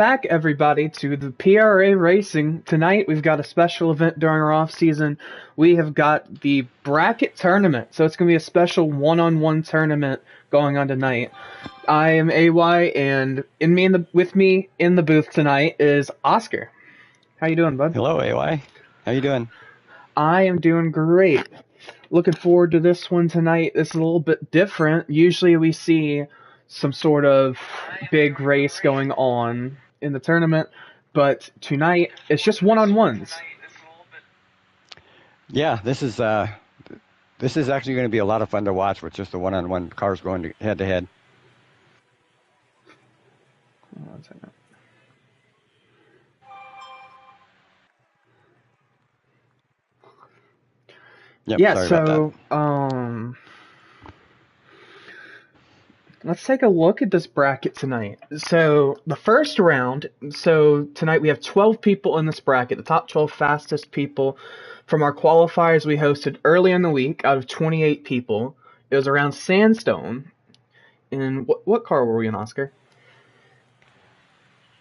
back, everybody, to the PRA Racing. Tonight, we've got a special event during our off season. We have got the bracket tournament, so it's going to be a special one-on-one tournament going on tonight. I am AY, and with me in the booth tonight is Oscar. How you doing, bud? Hello, AY. How you doing? I am doing great. Looking forward to this one tonight. This is a little bit different. Usually we see some sort of big race going on in the tournament, but tonight it's just one-on-ones. Yeah, this is actually going to be a lot of fun to watch with just the one-on-one cars going head-to-head. One second. Yep, Yeah, sorry so about that. let's take a look at this bracket tonight. So the first round, so tonight we have 12 people in this bracket, the top 12 fastest people from our qualifiers we hosted early in the week out of 28 people. It was around Sandstone. And what car were we in, Oscar?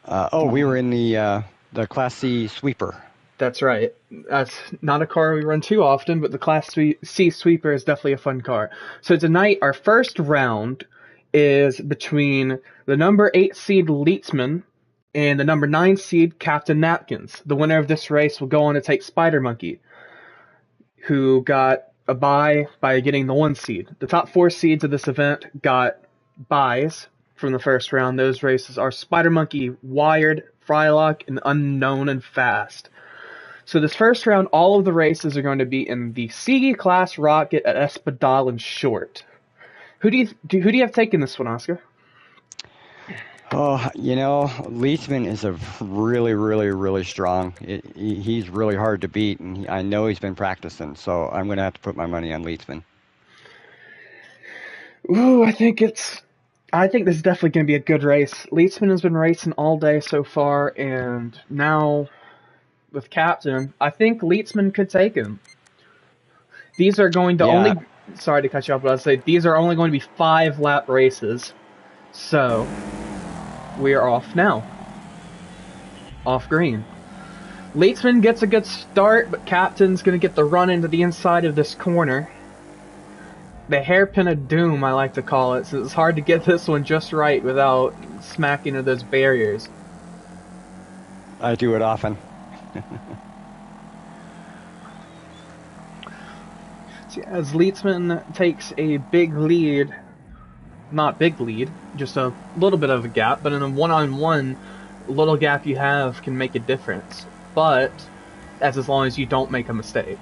We were in the Class C sweeper. That's right. That's not a car we run too often, but the Class C sweeper is definitely a fun car. So tonight, our first round is between the number 8 seed Leitzman and the number 9 seed Captain Napkins. The winner of this race will go on to take Spider Monkey, who got a bye by getting the 1 seed. The top 4 seeds of this event got byes from the first round. Those races are Spider Monkey, Wired, Frylock, and Unknown and Fast. So this first round, all of the races are going to be in the C class rocket at Espadal and Short. Who do you have taken this one, Oscar? Oh, Leitzman is a really, really, really strong. He's really hard to beat, and I know he's been practicing, so I'm going to have to put my money on Leitzman. Ooh, I think this is definitely going to be a good race. Leitzman has been racing all day so far, and now with Captain, I think Leitzman could take him. These are going to sorry to cut you off, but I'd say these are only going to be 5-lap races. So, we are off now. Off green. Leitzman gets a good start, but Captain's going to get the run into the inside of this corner. The hairpin of doom, I like to call it, so it's hard to get this one just right without smacking into those barriers. I do it often. As Leitzman takes a big lead, not big lead, just a little bit of a gap, but in a one-on-one, little gap you have can make a difference. But that's as long as you don't make a mistake.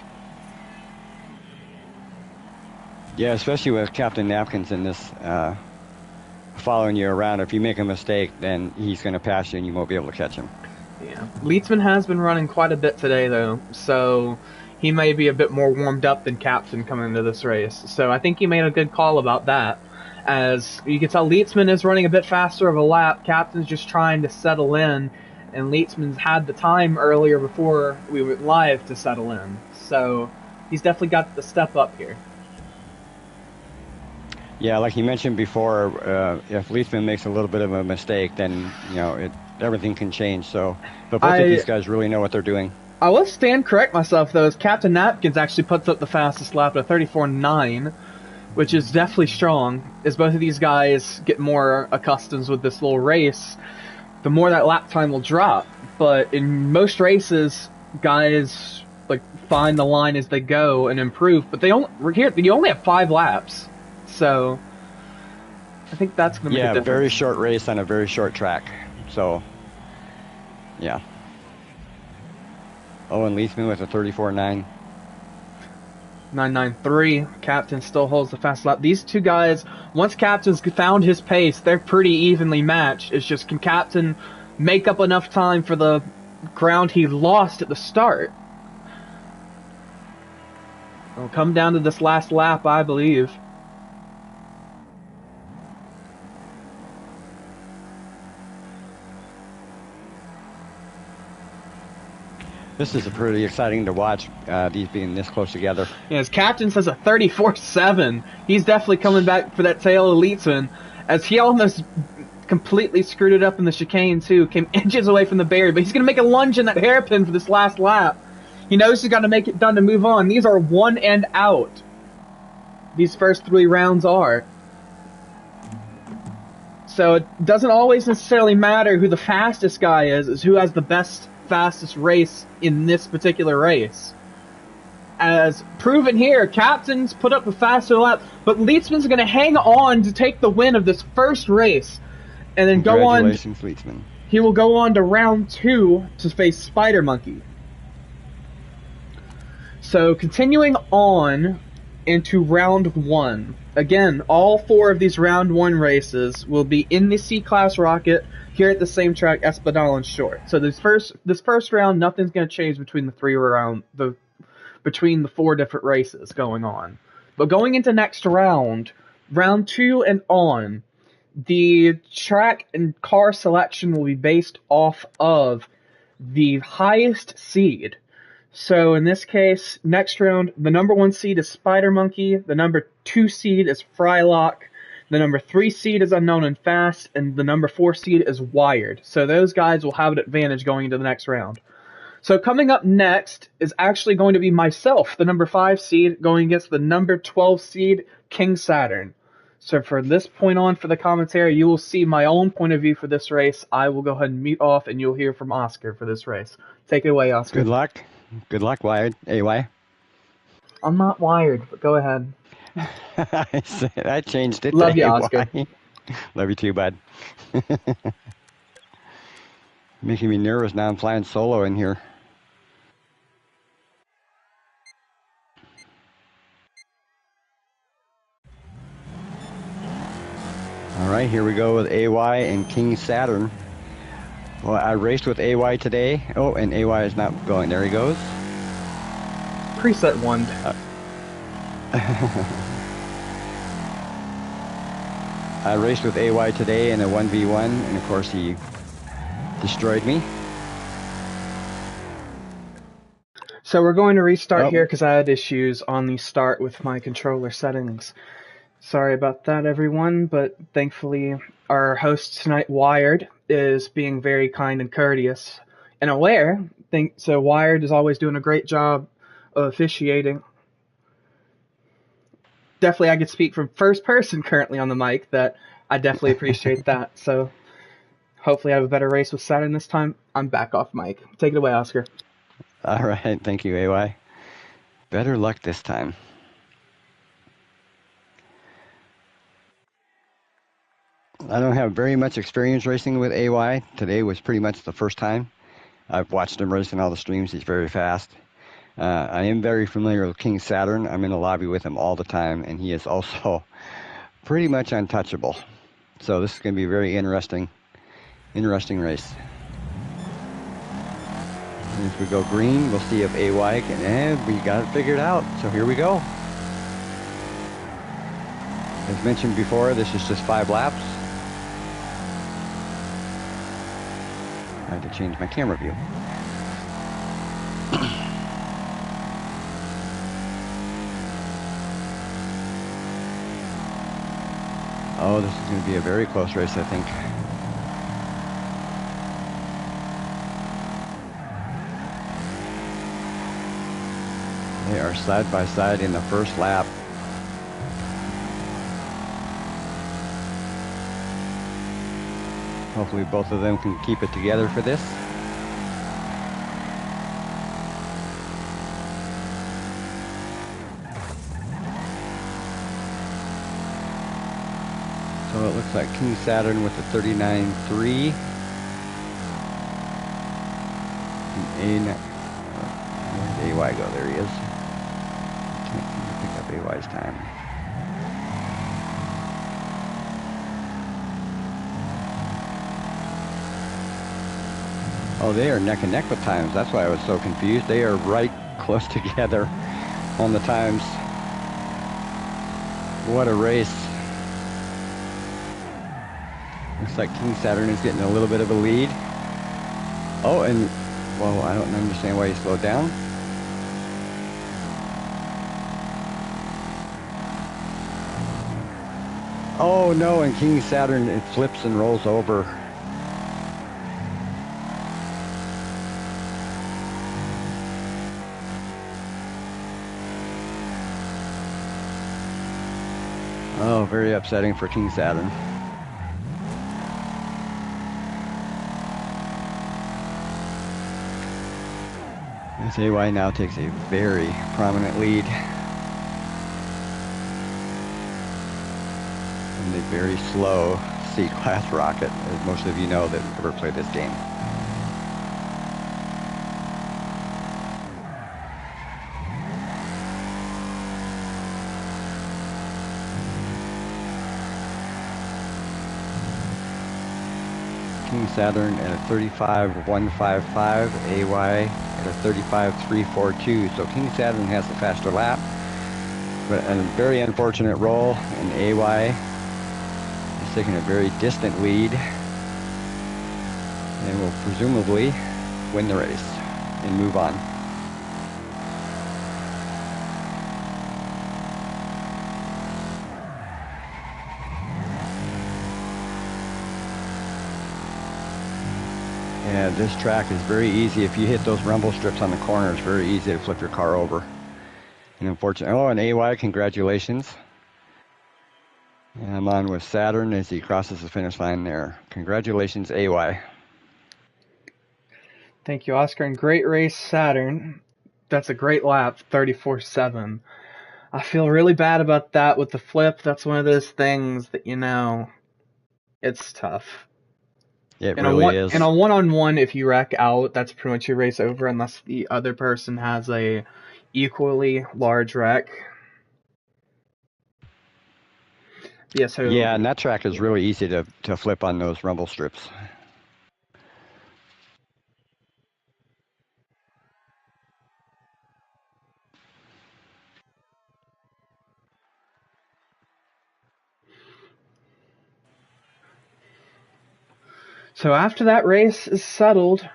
Yeah, especially with Captain Napkins in this following you around. If you make a mistake, then he's going to pass you and you won't be able to catch him. Yeah, Leitzman has been running quite a bit today, though, so he may be a bit more warmed up than Captain coming into this race. So I think he made a good call about that. As you can tell, Leitzman is running a bit faster of a lap. Captain's just trying to settle in, and Leitzman's had the time earlier before we went live to settle in. So he's definitely got the step up here. Yeah, like you mentioned before, if Leitzman makes a little bit of a mistake, then everything can change. So, but both of these guys really know what they're doing. I will correct myself though, as Captain Napkins actually puts up the fastest lap at 34.9, which is definitely strong. As both of these guys get more accustomed with this little race, the more that lap time will drop. But in most races, guys find the line as they go and improve. But you only have 5 laps. So, I think that's going to make a difference. Yeah, very short race on a very short track. So, yeah. And Leitzman with a 34.9. 9.93. Captain still holds the fast lap. These two guys, once Captain's found his pace, they're pretty evenly matched. It's just, can Captain make up enough time for the ground he lost at the start? It'll come down to this last lap, I believe. This is pretty exciting to watch, these being this close together. Yeah, as Captain says a 34.7. He's definitely coming back for that tail of Leitzman, as he almost completely screwed it up in the chicane too. Came inches away from the barrier, but he's going to make a lunge in that hairpin for this last lap. He knows he's got to make it done to move on. These are one and out. These first 3 rounds are. So it doesn't always necessarily matter who the fastest guy is. It's who has the fastest race in this particular race. As proven here, Captain's put up a faster lap, but Leitzman's going to hang on to take the win of this first race, and then go on. Congratulations, Leitzman. He will go on to round 2 to face Spider Monkey. So continuing on into round 1. Again, all 4 of these round 1 races will be in the C-Class rocket here at the same track, Espadal and Short. So this first round, nothing's going to change between between the 4 different races going on. But going into next round, round 2 and on, the track and car selection will be based off of the highest seed. So in this case, next round, the number 1 seed is Spider Monkey, the number 2 seed is Frylock, the number 3 seed is Unknown and Fast, and the number 4 seed is Wired. So those guys will have an advantage going into the next round. So coming up next is actually going to be myself, the number 5 seed, going against the number 12 seed, King Saturn. So for this point on for the commentary, you will see my own point of view for this race. I will go ahead and mute off, and you'll hear from Oscar for this race. Take it away, Oscar. Good luck. Good luck, Wired. AY. I'm not wired, but go ahead. I changed it. Love to you, AY. Oscar. Love you too, bud. Making me nervous now. I'm flying solo in here. All right, here we go with AY and King Saturn. Well, I raced with AY today. Oh, and AY is not going. There he goes. Preset 1. I raced with AY today in a 1v1, and of course he destroyed me. So we're going to restart here because I had issues on the start with my controller settings. Sorry about that, everyone, but thankfully our host tonight, Wired, is being very kind and courteous and aware. So Wired is always doing a great job of officiating. Definitely, I could speak from first person currently on the mic that I definitely appreciate that. So hopefully I have a better race with Saturn this time. I'm back off mic. Take it away, Oscar. All right, thank you, AY. Better luck this time. I don't have very much experience racing with AY. Today was pretty much the first time. I've watched him race in all the streams. He's very fast. I am very familiar with King Saturn. I'm in the lobby with him all the time, and he is also pretty much untouchable. So this is going to be a very interesting race. And if we go green, we'll see if AY can, and we got it figured out. So here we go. As mentioned before, this is just 5 laps. I had to change my camera view. Oh, this is going to be a very close race, I think. They are side by side in the first lap. Hopefully both of them can keep it together for this. So it looks like King Saturn with the 39.3. Where did AY go? There he is. Can't seem to pick up AY's time. Oh, they are neck and neck with times. That's why I was so confused. They are right close together on the times. What a race. Looks like King Saturn is getting a little bit of a lead. Oh, and, well, I don't understand why he slowed down. Oh no, and King Saturn, it flips and rolls over. Oh, very upsetting for King Saturn. As AY now takes a very prominent lead. And the very slow C-Class rocket, as most of you know that ever played this game. King Saturn at a 35.155, AY at a 35.342. So King Saturn has the faster lap, but a very unfortunate roll, and AY is taking a very distant lead and will presumably win the race and move on. Yeah, this track is very easy. If you hit those rumble strips on the corner, it's very easy to flip your car over. And unfortunately, oh, and AY, congratulations. And I'm on with Saturn as he crosses the finish line there. Congratulations, AY. Thank you, Oscar, and great race, Saturn. That's a great lap, 34.7. I feel really bad about that with the flip. That's one of those things that, it's tough. It really is. In a one-on-one, if you wreck out, that's pretty much your race over unless the other person has a equally large wreck. Yeah, so... Yeah, and that track is really easy to flip on those rumble strips. So after that race is settled,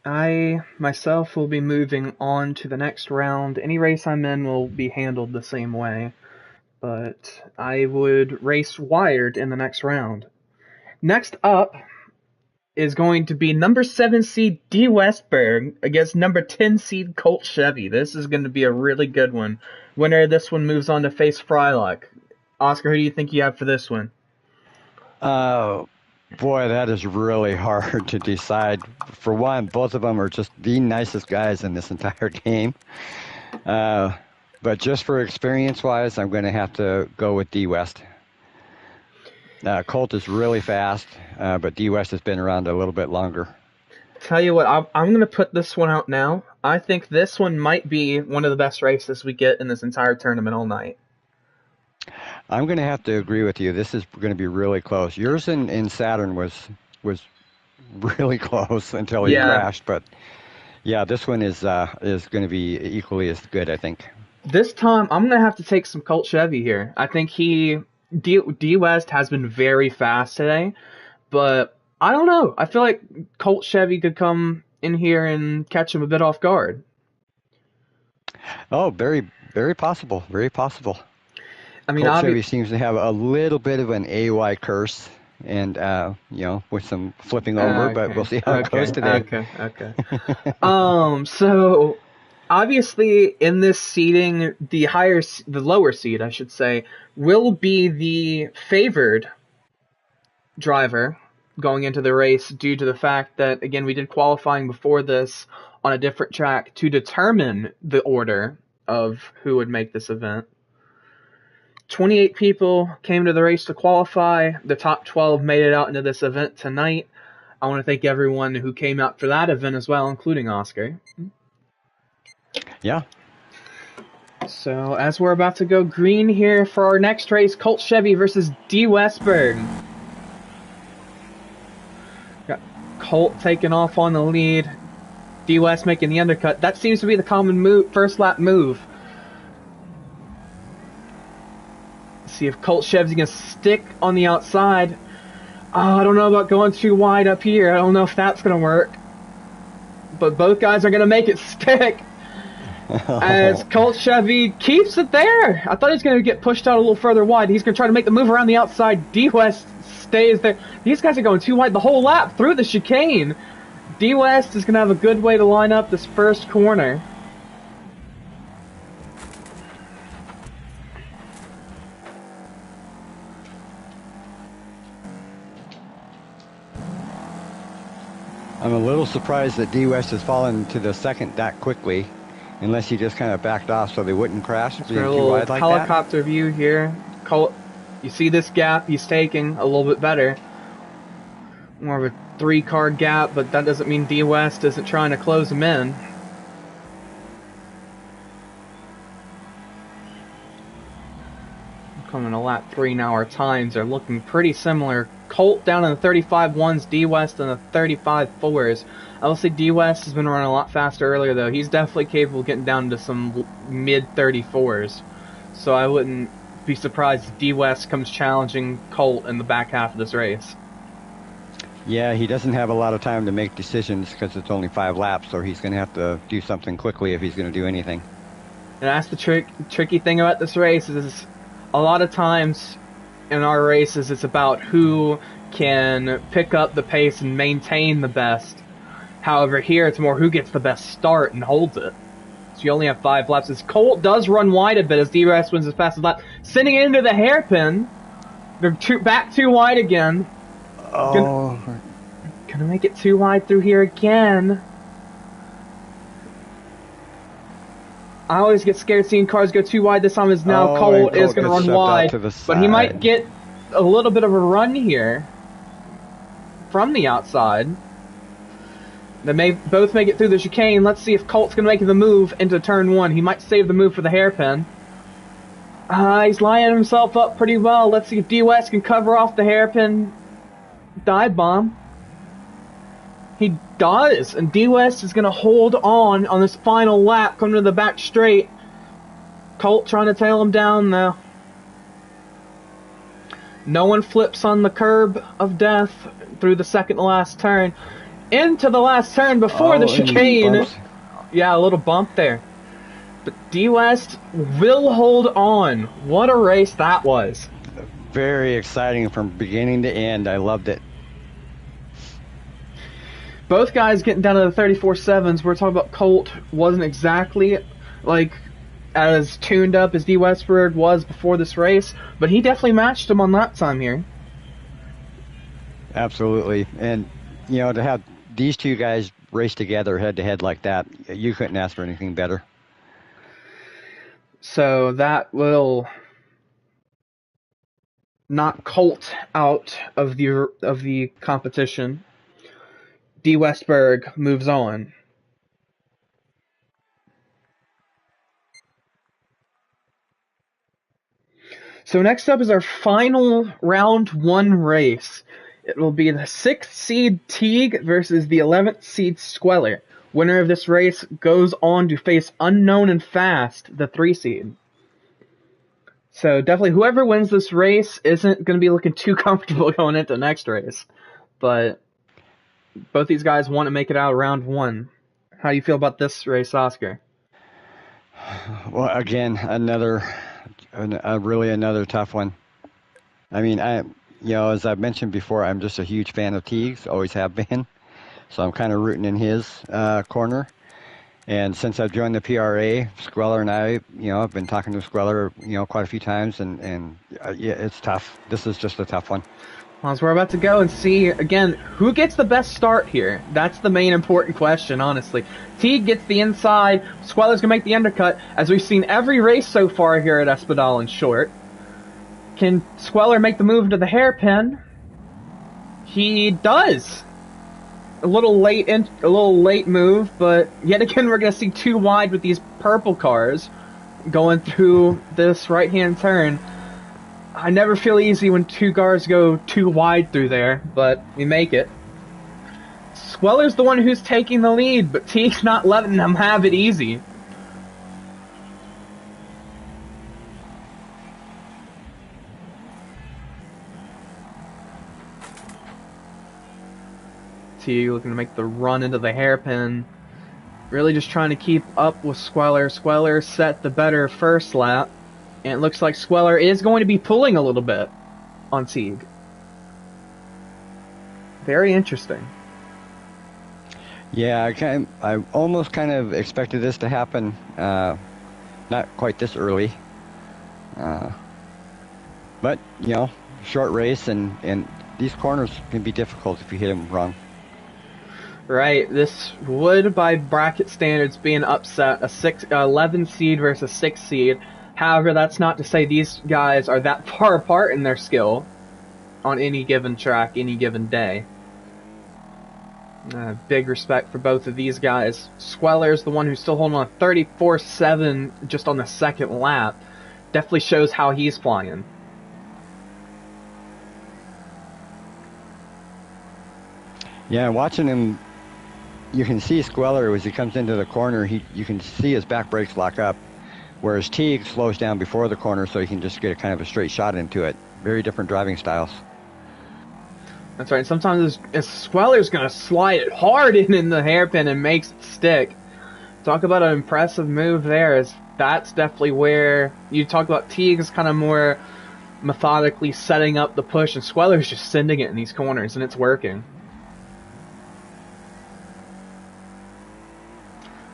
I myself will be moving on to the next round. Any race I'm in will be handled the same way, but I would race wired in the next round. Next up is going to be number 7 seed D. Westberg against number 10 seed Colt Chevy. This is going to be a really good one. Winner of this one moves on to face Frylock. Oscar, who do you think you have for this one? Boy, that is really hard to decide. For one, both of them are just the nicest guys in this entire game. But just for experience-wise, I'm going to have to go with D. West. Colt is really fast, but D. West has been around a little bit longer. Tell you what, I'm going to put this one out now. I think this one might be one of the best races we get in this entire tournament all night. I'm going to have to agree with you. This is going to be really close. Yours in Saturn was really close until he crashed, but yeah, this one is going to be equally as good, I think. This time, I'm going to have to take some Colt Chevy here. I think D. West has been very fast today, but I don't know. I feel like Colt Chevy could come in here and catch him a bit off guard. Oh, very, very possible. Very possible. I mean, Colt Chevy seems to have a little bit of an AY curse, and with some flipping over, but we'll see how it goes today. Okay. So obviously in this seeding, the lower seed, I should say, will be the favored driver going into the race due to the fact that, again, we did qualifying before this on a different track to determine the order of who would make this event. 28 people came to the race to qualify. The top 12 made it out into this event tonight. I want to thank everyone who came out for that event as well, including Oscar. Yeah. So as we're about to go green here for our next race, Colt Chevy versus D. Westberg. Got Colt taking off on the lead. D. West making the undercut. That seems to be the common first lap move. See if Colt Chevy's going to stick on the outside. Oh, I don't know about going too wide up here. I don't know if that's going to work. But both guys are going to make it stick. As Colt Chevy keeps it there. I thought he was going to get pushed out a little further wide. He's going to try to make the move around the outside. D-West stays there. These guys are going too wide the whole lap through the chicane. D-West is going to have a good way to line up this first corner. I'm a little surprised that D-West has fallen to the second that quickly, unless he just kind of backed off so they wouldn't crash. Let's get a little like helicopter view here. Colt, you see this gap he's taking a little bit better. More of a 3-car gap, but that doesn't mean D-West isn't trying to close him in. Coming to lap 3 now, our times are looking pretty similar. Colt down in the 35.1s, D-West in the 35.4s. I will say D-West has been running a lot faster earlier, though. He's definitely capable of getting down to some mid-34s. So I wouldn't be surprised if D-West comes challenging Colt in the back half of this race. Yeah, he doesn't have a lot of time to make decisions because it's only 5 laps, so he's going to have to do something quickly if he's going to do anything. And that's the tricky thing about this race is a lot of times in our races it's about who can pick up the pace and maintain the best. However, here it's more who gets the best start and holds it. So you only have 5 laps. As Colt does run wide a bit as D-West wins his fastest lap, sending it into the hairpin. They're back too wide again. Oh. Gonna make it too wide through here again. I always get scared seeing cars go too wide. This time is now Colt is going to run wide. But he might get a little bit of a run here from the outside. They may both make it through the chicane. Let's see if Colt's going to make the move into turn 1. He might save the move for the hairpin. He's lining himself up pretty well. Let's see if D-West can cover off the hairpin dive bomb. He does, and D-West is going to hold on this final lap, coming to the back straight. Colt trying to tail him down, though. No one flips on the curb of death through the second to last turn. Into the last turn before the chicane. Yeah, a little bump there. But D-West will hold on. What a race that was. Very exciting from beginning to end. I loved it. Both guys getting down to the 34.7s. We're talking about Colt wasn't exactly like as tuned up as D. Westford was before this race, but he definitely matched him on lap time here. Absolutely. And, you know, to have these two guys race together head-to-head like that, you couldn't ask for anything better. So that will knock Colt out of the competition. D. Westberg moves on. So next up is our final round 1 race. It will be the 6th seed Teague versus the 11th seed Squeller. Winner of this race goes on to face Unknown and Fast, the 3 seed. So definitely whoever wins this race isn't going to be looking too comfortable going into the next race. But both these guys want to make it out of round 1. How do you feel about this race, Oscar? Well, again, another tough one. I mean, as I've mentioned before, I'm just a huge fan of Teague's, always have been. So I'm kind of rooting in his corner. And since I've joined the PRA, Squeller and I, I've been talking to Squeller, quite a few times, and yeah, it's tough. This is just a tough one. Well, as we're about to go and see, again, who gets the best start here? That's the main important question, honestly. Teague gets the inside, Squeller's going to make the undercut, as we've seen every race so far here at Espadal and Short. Can Squeller make the move to the hairpin? He does. A little late move, but yet again we're going to see too wide with these purple cars going through this right-hand turn. I never feel easy when 2 cars go too wide through there, but we make it. Squeller's the one who's taking the lead, but Teague's not letting them have it easy. Teague looking to make the run into the hairpin. Really just trying to keep up with Squeller. Squeller set the better first lap, and it looks like Squeller is going to be pulling a little bit on Teague. Very interesting. Yeah, I almost kind of expected this to happen. Not quite this early. But, short race, and these corners can be difficult if you hit them wrong. Right, this would, by bracket standards, be an upset, 11 seed versus 6 seed. However, that's not to say these guys are that far apart in their skill on any given track, any given day. Big respect for both of these guys. Squeller's the one who's still holding on 34-7 just on the second lap. Definitely shows how he's flying. Yeah, watching him, you can see Squeller as he comes into the corner. You can see his back brakes lock up, whereas Teague slows down before the corner so he can just get a kind of a straight shot into it. Very different driving styles. That's right. Sometimes Squeller's going to slide it hard in the hairpin and makes it stick. Talk about an impressive move there. That's definitely where you talk about Teague's kind of more methodically setting up the push, and Squeller's just sending it in these corners, and it's working.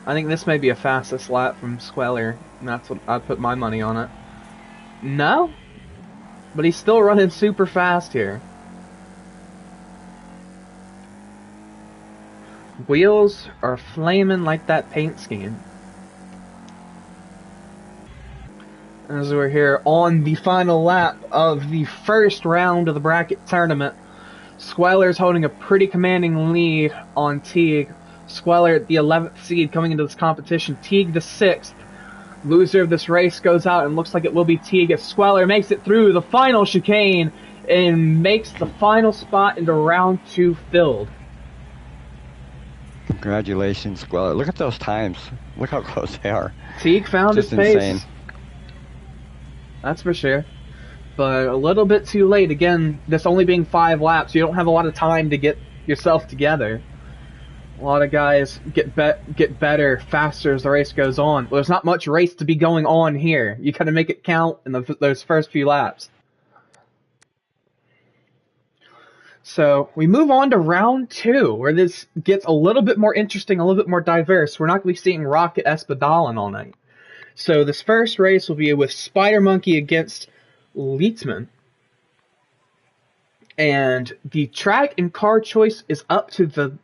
I think this may be a fastest lap from Squeller, and that's what I'd put my money on it. No? But he's still running super fast here. Wheels are flaming like that paint scheme. As we're here on the final lap of the first round of the bracket tournament, Squeller's holding a pretty commanding lead on Teague. Squeller, the 11th seed coming into this competition. Teague, the 6th. Loser of this race goes out, and looks like it will be Teague as Squeller makes it through the final chicane and makes the final spot into round 2 filled. Congratulations, Squeller. Look at those times. Look how close they are. Teague found Just his pace. insane. That's for sure. But a little bit too late. Again, this only being 5 laps, you don't have a lot of time to get yourself together. A lot of guys get better faster as the race goes on. Well, there's not much race to be going on here. You gotta make it count in those first few laps. So we move on to round 2, where this gets a little bit more interesting, a little bit more diverse. We're not going to be seeing Rocket Espadalen all night. So this first race will be with Spider Monkey against Leitzman. And the track and car choice is up to the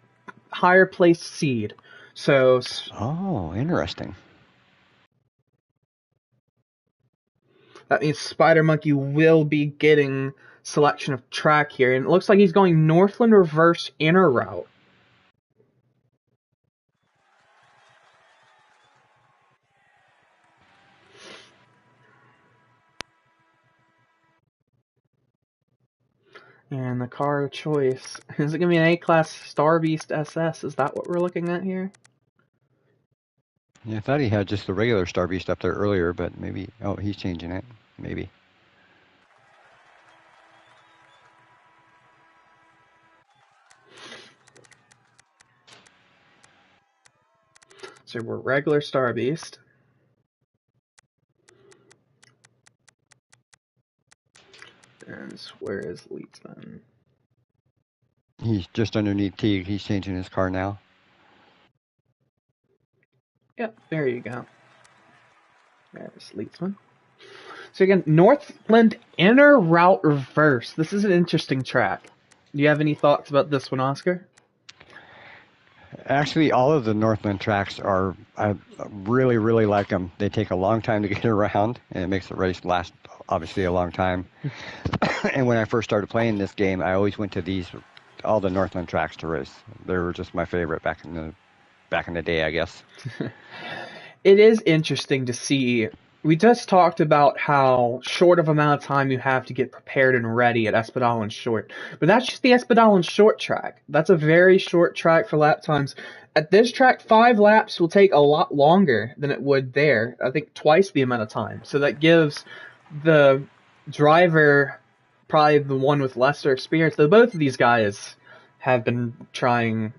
higher placed seed. So, oh, interesting. That means Spider Monkey will be getting selection of track here, and it looks like he's going Northland reverse inner route. And the car choice, is it going to be an A-Class Star Beast SS? Is that what we're looking at here? Yeah, I thought he had just the regular Star Beast up there earlier, but maybe, oh, he's changing it. Maybe. So we're regular Star Beast. And where is Leitzman? He's just underneath Teague. He's changing his car now. Yep, there you go. There's Leitzman. So again, Northland inner route reverse. This is an interesting track. Do you have any thoughts about this one, Oscar? Actually, all of the Northland tracks are, I really, really like them. They take a long time to get around, and it makes the race last, obviously, a long time. And when I first started playing this game, I always went to all the Northland tracks to race. They were just my favorite back in the day, I guess. It is interesting to see. We just talked about how short of amount of time you have to get prepared and ready at Espadalen Short. But that's just the Espadalen Short track. That's a very short track for lap times. At this track, 5 laps will take a lot longer than it would there. I think twice the amount of time. So that gives the driver, probably the one with lesser experience, though both of these guys have been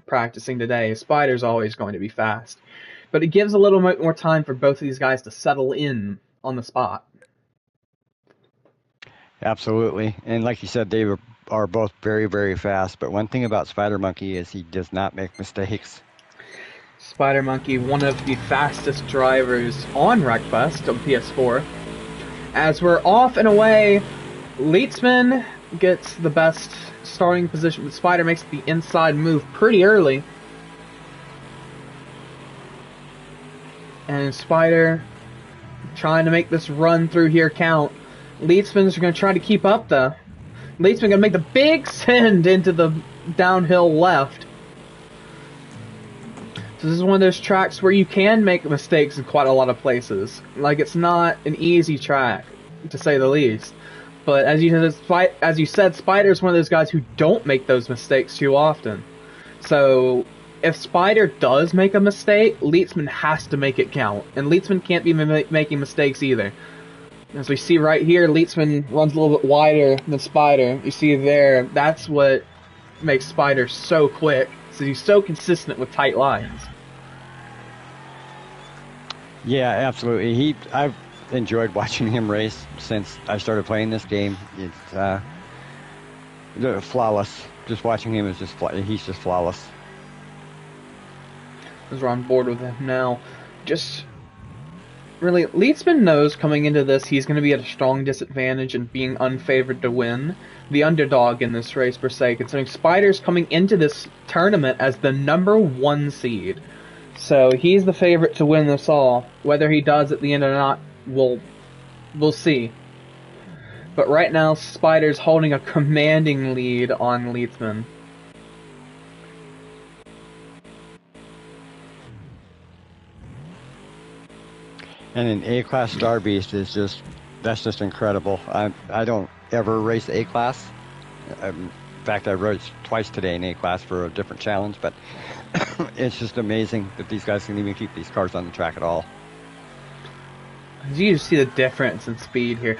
practicing today, Spider's always going to be fast. But it gives a little bit more time for both of these guys to settle in on the spot. Absolutely. And like you said, are both very, very fast. But one thing about Spider Monkey is he does not make mistakes. Spider Monkey, one of the fastest drivers on Wreckfest on PS4. As we're off and away, Leitzman gets the best starting position, but Spider makes the inside move pretty early. And Spider trying to make this run through here count. Leitzman's going to try to keep up, though. Leitzman going to make the big send into the downhill left. So this is one of those tracks where you can make mistakes in quite a lot of places. Like, it's not an easy track, to say the least. But as you said, Spider's one of those guys who don't make those mistakes too often. So if Spider does make a mistake, Leitzman has to make it count. And Leitzman can't be making mistakes either. As we see right here, Leitzman runs a little bit wider than Spider. You see there, that's what makes Spider so quick. So he's so consistent with tight lines. Yeah, absolutely. I've enjoyed watching him race since I started playing this game. It's flawless. Just watching him is he's just flawless. As we're on board with him now, just really, Leitzman knows coming into this he's going to be at a strong disadvantage and being unfavored to win. The underdog in this race per se, considering Spider's coming into this tournament as the #1 seed. So he's the favorite to win this all. Whether he does at the end or not, we'll see. But right now, Spider's holding a commanding lead on Leitzman. And an A-Class Star Beast is that's just incredible. I don't ever race A-Class. In fact, I raced twice today in A-Class for a different challenge, but it's just amazing that these guys can even keep these cars on the track at all. You just see the difference in speed here.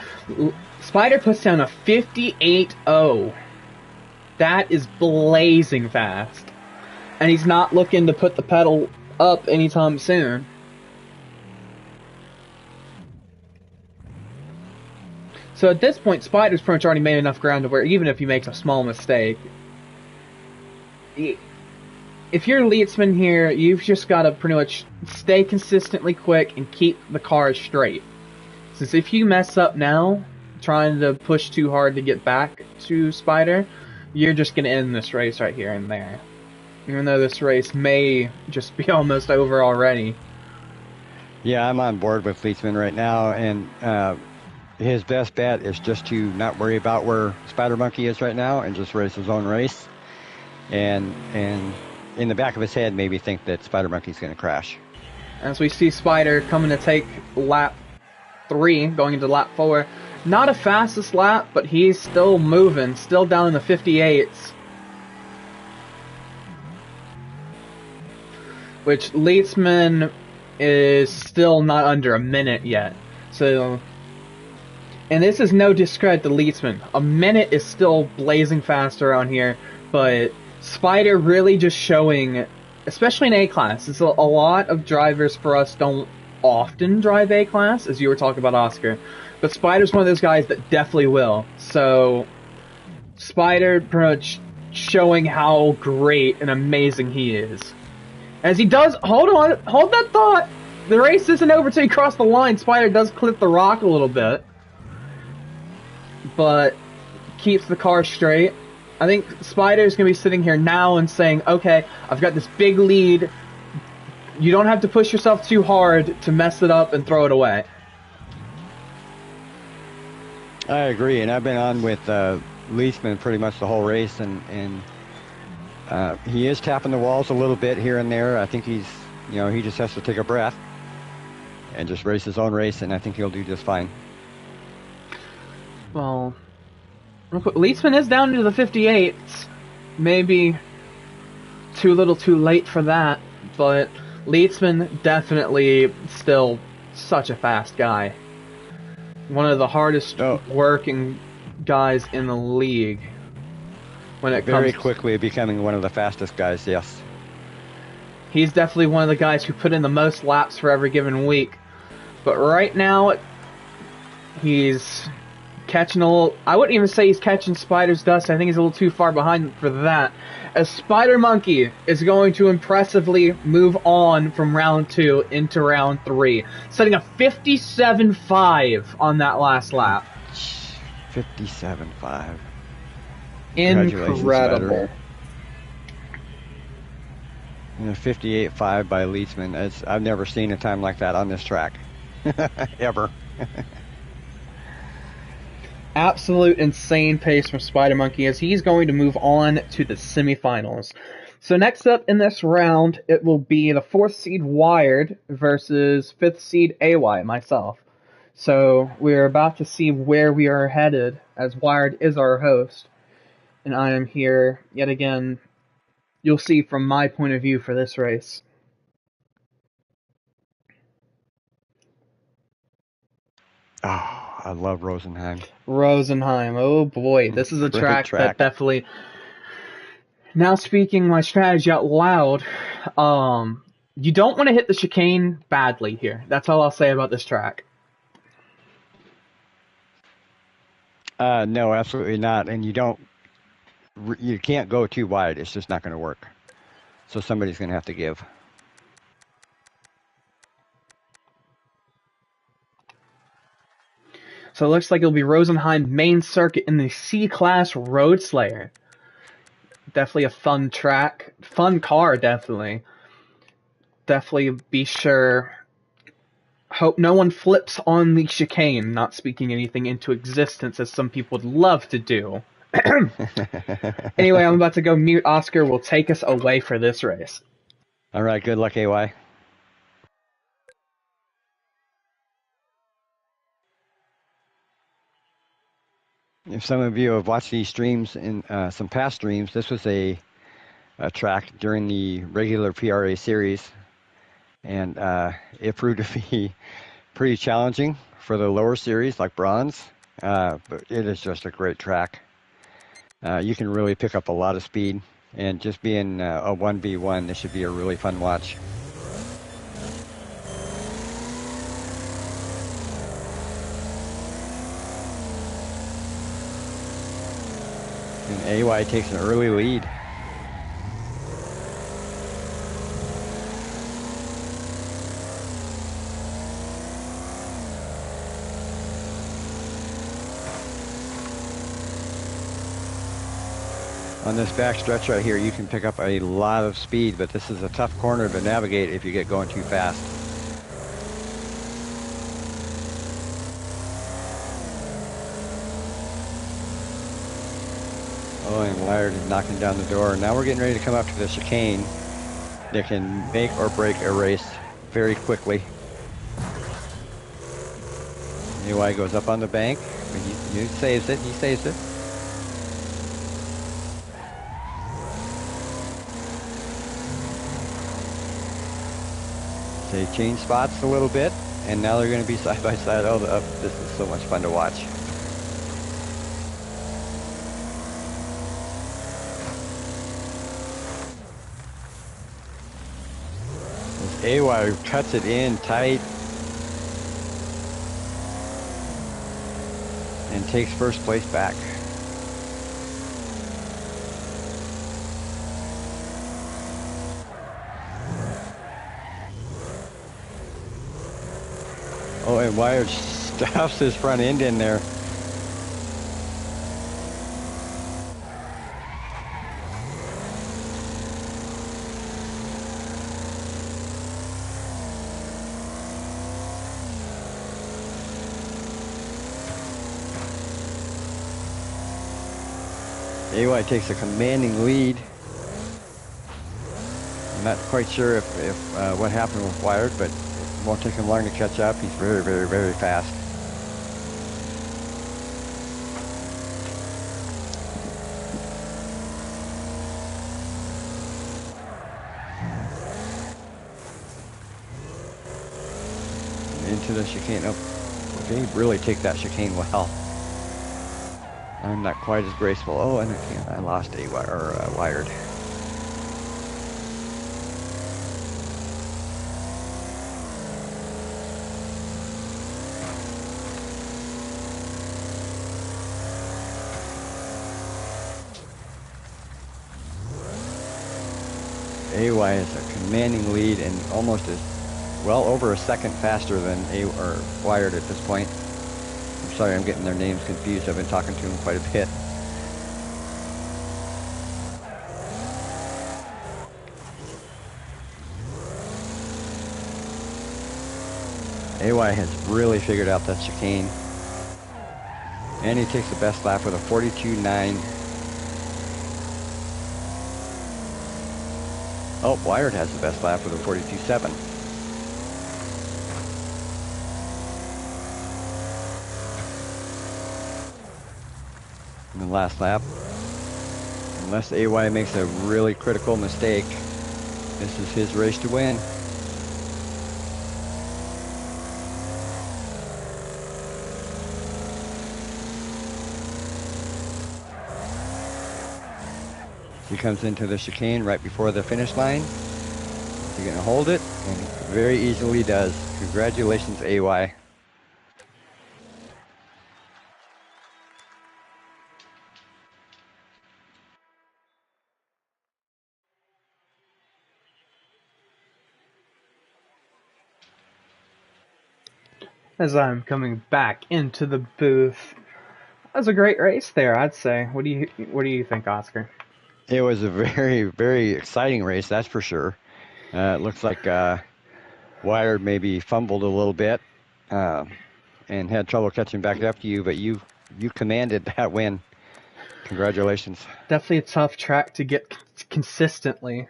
Spider puts down a 58.0. That is blazing fast. And he's not looking to put the pedal up anytime soon. So at this point, Spider's pretty much already made enough ground to where even if he makes a small mistake, if you're Leitzman here, you've just got to pretty much stay consistently quick and keep the car straight. Since if you mess up now, trying to push too hard to get back to Spider, you're just going to end this race right here and there. Even though this race may just be almost over already. Yeah, I'm on board with Leitzman right now, and his best bet is just to not worry about where Spider Monkey is right now and just race his own race. And in the back of his head, maybe think that Spider Monkey's going to crash. As we see Spider coming to take lap 3, going into lap 4. Not a fastest lap, but he's still moving, still down in the 58s. Which Leitzman is still not under a minute yet. So, and this is no discredit to Leitzman. A minute is still blazing fast around here, but Spider really just showing, especially in A-Class, it's a lot of drivers for us don't often drive A-Class, as you were talking about, Oscar. But Spider's one of those guys that definitely will. So, Spider pretty much showing how great and amazing he is. As he does, hold that thought! The race isn't over till he crossed the line. Spider does clip the rock a little bit, but keeps the car straight. I think Spider's going to be sitting here now and saying, okay, I've got this big lead. You don't have to push yourself too hard to mess it up and throw it away. I agree, and I've been on with Leitzman pretty much the whole race, and he is tapping the walls a little bit here and there. I think he just has to take a breath and just race his own race, and I think he'll do just fine. Well, real quick, Leitzman is down into the 58s. Maybe too little too late for that, but Leitzman definitely still such a fast guy. One of the hardest working guys in the league when it Very comes. quickly becoming one of the fastest guys, yes. He's definitely one of the guys who put in the most laps for every given week. But right now, he's catching a little. I wouldn't even say he's catching Spider's dust. I think he's a little too far behind for that. As Spider Monkey is going to impressively move on from round 2 into round 3, setting a 57.5 on that last lap. 57.5. Incredible. And a 58.5 by Leedsman. I've never seen a time like that on this track. Ever. Absolute insane pace from Spider Monkey as he's going to move on to the semifinals. So next up in this round, it will be the 4th seed Wired versus 5th seed AY, myself. So we're about to see where we are headed, as Wired is our host. And I am here, yet again, you'll see from my point of view for this race. Oh, I love Rosenheim. Rosenheim, oh boy, this is a track that definitely... Now speaking my strategy out loud, you don't want to hit the chicane badly here. That's all I'll say about this track. No, absolutely not. And you can't go too wide. It's just not going to work. So somebody's going to have to give. So it looks like it'll be Rosenheim main circuit in the C-Class Road Slayer. Definitely a fun track. Fun car, definitely. Definitely be sure. Hope no one flips on the chicane, not speaking anything into existence as some people would love to do. Anyway, I'm about to go mute. Oscar will take us away for this race. All right, good luck, AY. If some of you have watched these streams in some past streams, this was a track during the regular PRA series, and it proved to be pretty challenging for the lower series like bronze, but it is just a great track. You can really pick up a lot of speed, and just being a 1v1, this should be a really fun watch. And AY takes an early lead. On this back stretch right here, you can pick up a lot of speed, but this is a tough corner to navigate if you get going too fast. Oh, and Wired is knocking down the door. Now we're getting ready to come up to the chicane that can make or break a race very quickly. AY goes up on the bank. He saves it. He saves it. They change spots a little bit, and now they're going to be side by side. Oh, this is so much fun to watch. As AY cuts it in tight and takes first place back. Oh, and Wired stuffs his front end in there. AY takes a commanding lead. I'm not quite sure if what happened with Wired, but it won't take him long to catch up. He's very, very, very fast. Into the chicane. Oh, they really take that chicane well. I'm not quite as graceful. Oh, and I lost a wired. AY is a commanding lead and almost as well over a second faster than wired at this point. I'm sorry, I'm getting their names confused. I've been talking to them quite a bit. AY has really figured out that chicane. And he takes the best lap with a 42.9. Oh, Wired has the best lap with a 42.7. In the last lap, unless AY makes a really critical mistake, this is his race to win. He comes into the chicane right before the finish line. He's going to hold it, and very easily does. Congratulations, AY. As I'm coming back into the booth, that was a great race there, I'd say. What do you think, Oscar? It was a very, very exciting race, that's for sure. It looks like Wired maybe fumbled a little bit and had trouble catching back up to you, but you commanded that win. Congratulations. Definitely a tough track to get consistently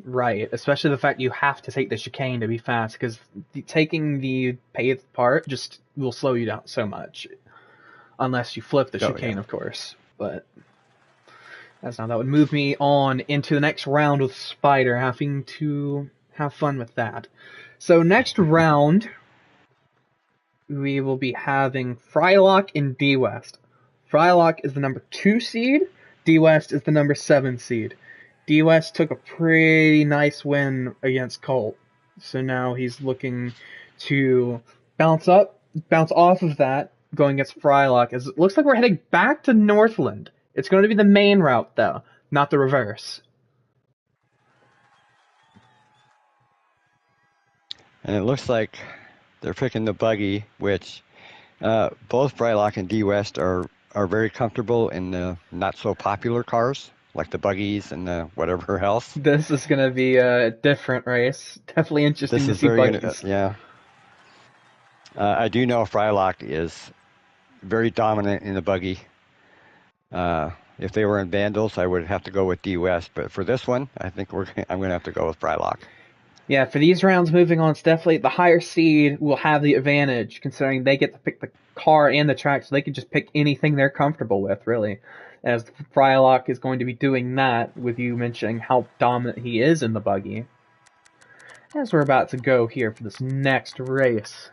right, especially the fact you have to take the chicane to be fast, because taking the paved part just will slow you down so much. Unless you flip the chicane, of course. But that's not. That would move me on into the next round with Spider, having to have fun with that. So next round, we will be having Frylock and D-West. Frylock is the number 2 seed. D-West is the number 7 seed. D-West took a pretty nice win against Colt. So now he's looking to bounce off of that, going against Frylock. As it looks like we're heading back to Northland. It's going to be the main route, though, not the reverse. And it looks like they're picking the buggy, which both Frylock and D-West are very comfortable in the not-so-popular cars, like the buggies and the whatever else. This is going to be a different race. Definitely interesting to see buggies. Yeah. I do know Frylock is very dominant in the buggy. If they were in Vandals, I would have to go with D-West. But for this one, I think I'm going to have to go with Frylock. Yeah, for these rounds moving on, it's definitely the higher seed will have the advantage, considering they get to pick the car and the track, so they can just pick anything they're comfortable with, really. As Frylock is going to be doing that, with you mentioning how dominant he is in the buggy. As we're about to go here for this next race.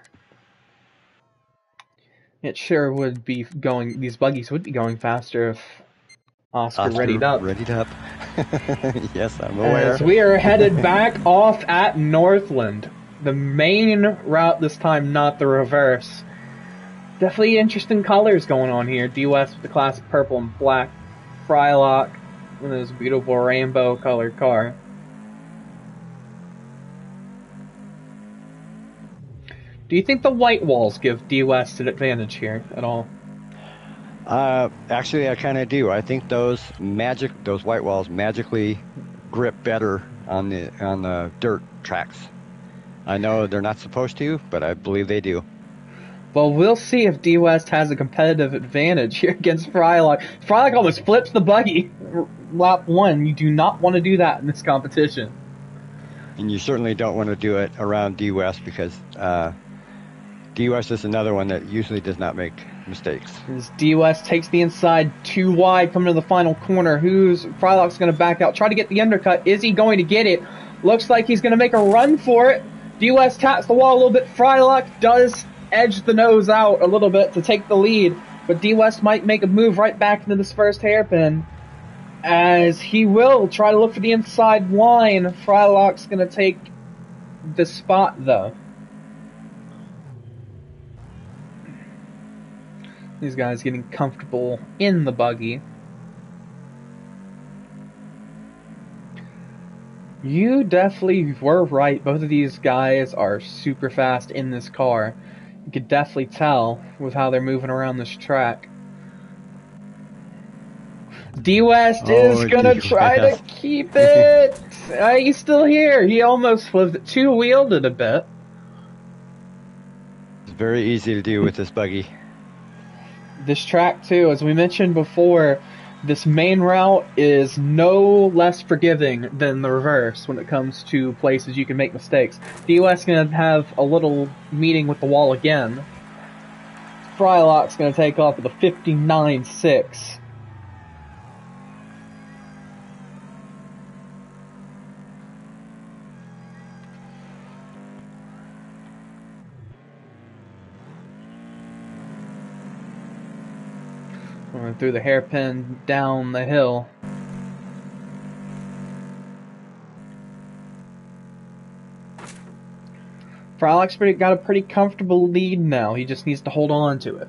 It sure would be going, these buggies would be going faster if Oscar readied up. Readied up. Yes, I'm aware. As we are headed back off at Northland. The main route this time, not the reverse. Definitely interesting colors going on here. D-West with the classic purple and black. Frylock with this beautiful rainbow colored car. Do you think the white walls give D-West an advantage here at all? Actually, I kind of do. I think those white walls magically grip better on the dirt tracks. I know they're not supposed to, but I believe they do. Well, we'll see if D-West has a competitive advantage here against Frylock. Frylock almost flips the buggy lap 1. You do not want to do that in this competition. And you certainly don't want to do it around D-West, because D-West is another one that usually does not make mistakes. As D-West takes the inside too wide, coming to the final corner. Frylock's going to back out, try to get the undercut. Is he going to get it? Looks like he's going to make a run for it. D-West taps the wall a little bit. Frylock does edge the nose out a little bit to take the lead. But D West might make a move right back into this first hairpin, as he will try to look for the inside line. Frylock's going to take the spot, though. These guys getting comfortable in the buggy. You definitely were right. Both of these guys are super fast in this car. You could definitely tell with how they're moving around this track. D West is gonna try to keep it. He's still here. He almost flipped it, two-wheeled it a bit. It's very easy to do with this buggy. This track too, as we mentioned before, this main route is no less forgiving than the reverse when it comes to places you can make mistakes. D West's gonna have a little meeting with the wall again. Frylock's gonna take off with a 59.6. Going through the hairpin down the hill. Frylock's got a pretty comfortable lead now. He just needs to hold on to it.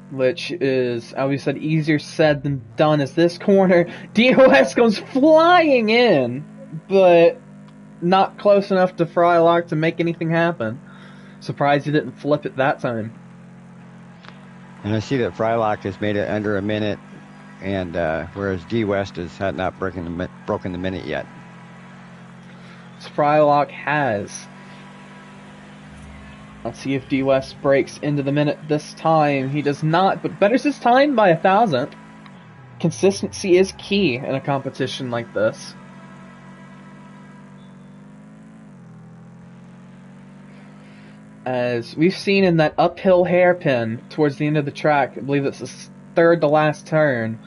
Which is, as we said, easier said than done, as this corner, DOS goes flying in, but not close enough to Frylock to make anything happen. Surprised he didn't flip it that time. And I see that Frylock has made it under a minute, and whereas D West had not broken the minute yet. Frylock has. Let's see if D West breaks into the minute this time. He does not, but betters his time by 1,000. Consistency is key in a competition like this. As we've seen in that uphill hairpin towards the end of the track, I believe it's the third to last turn,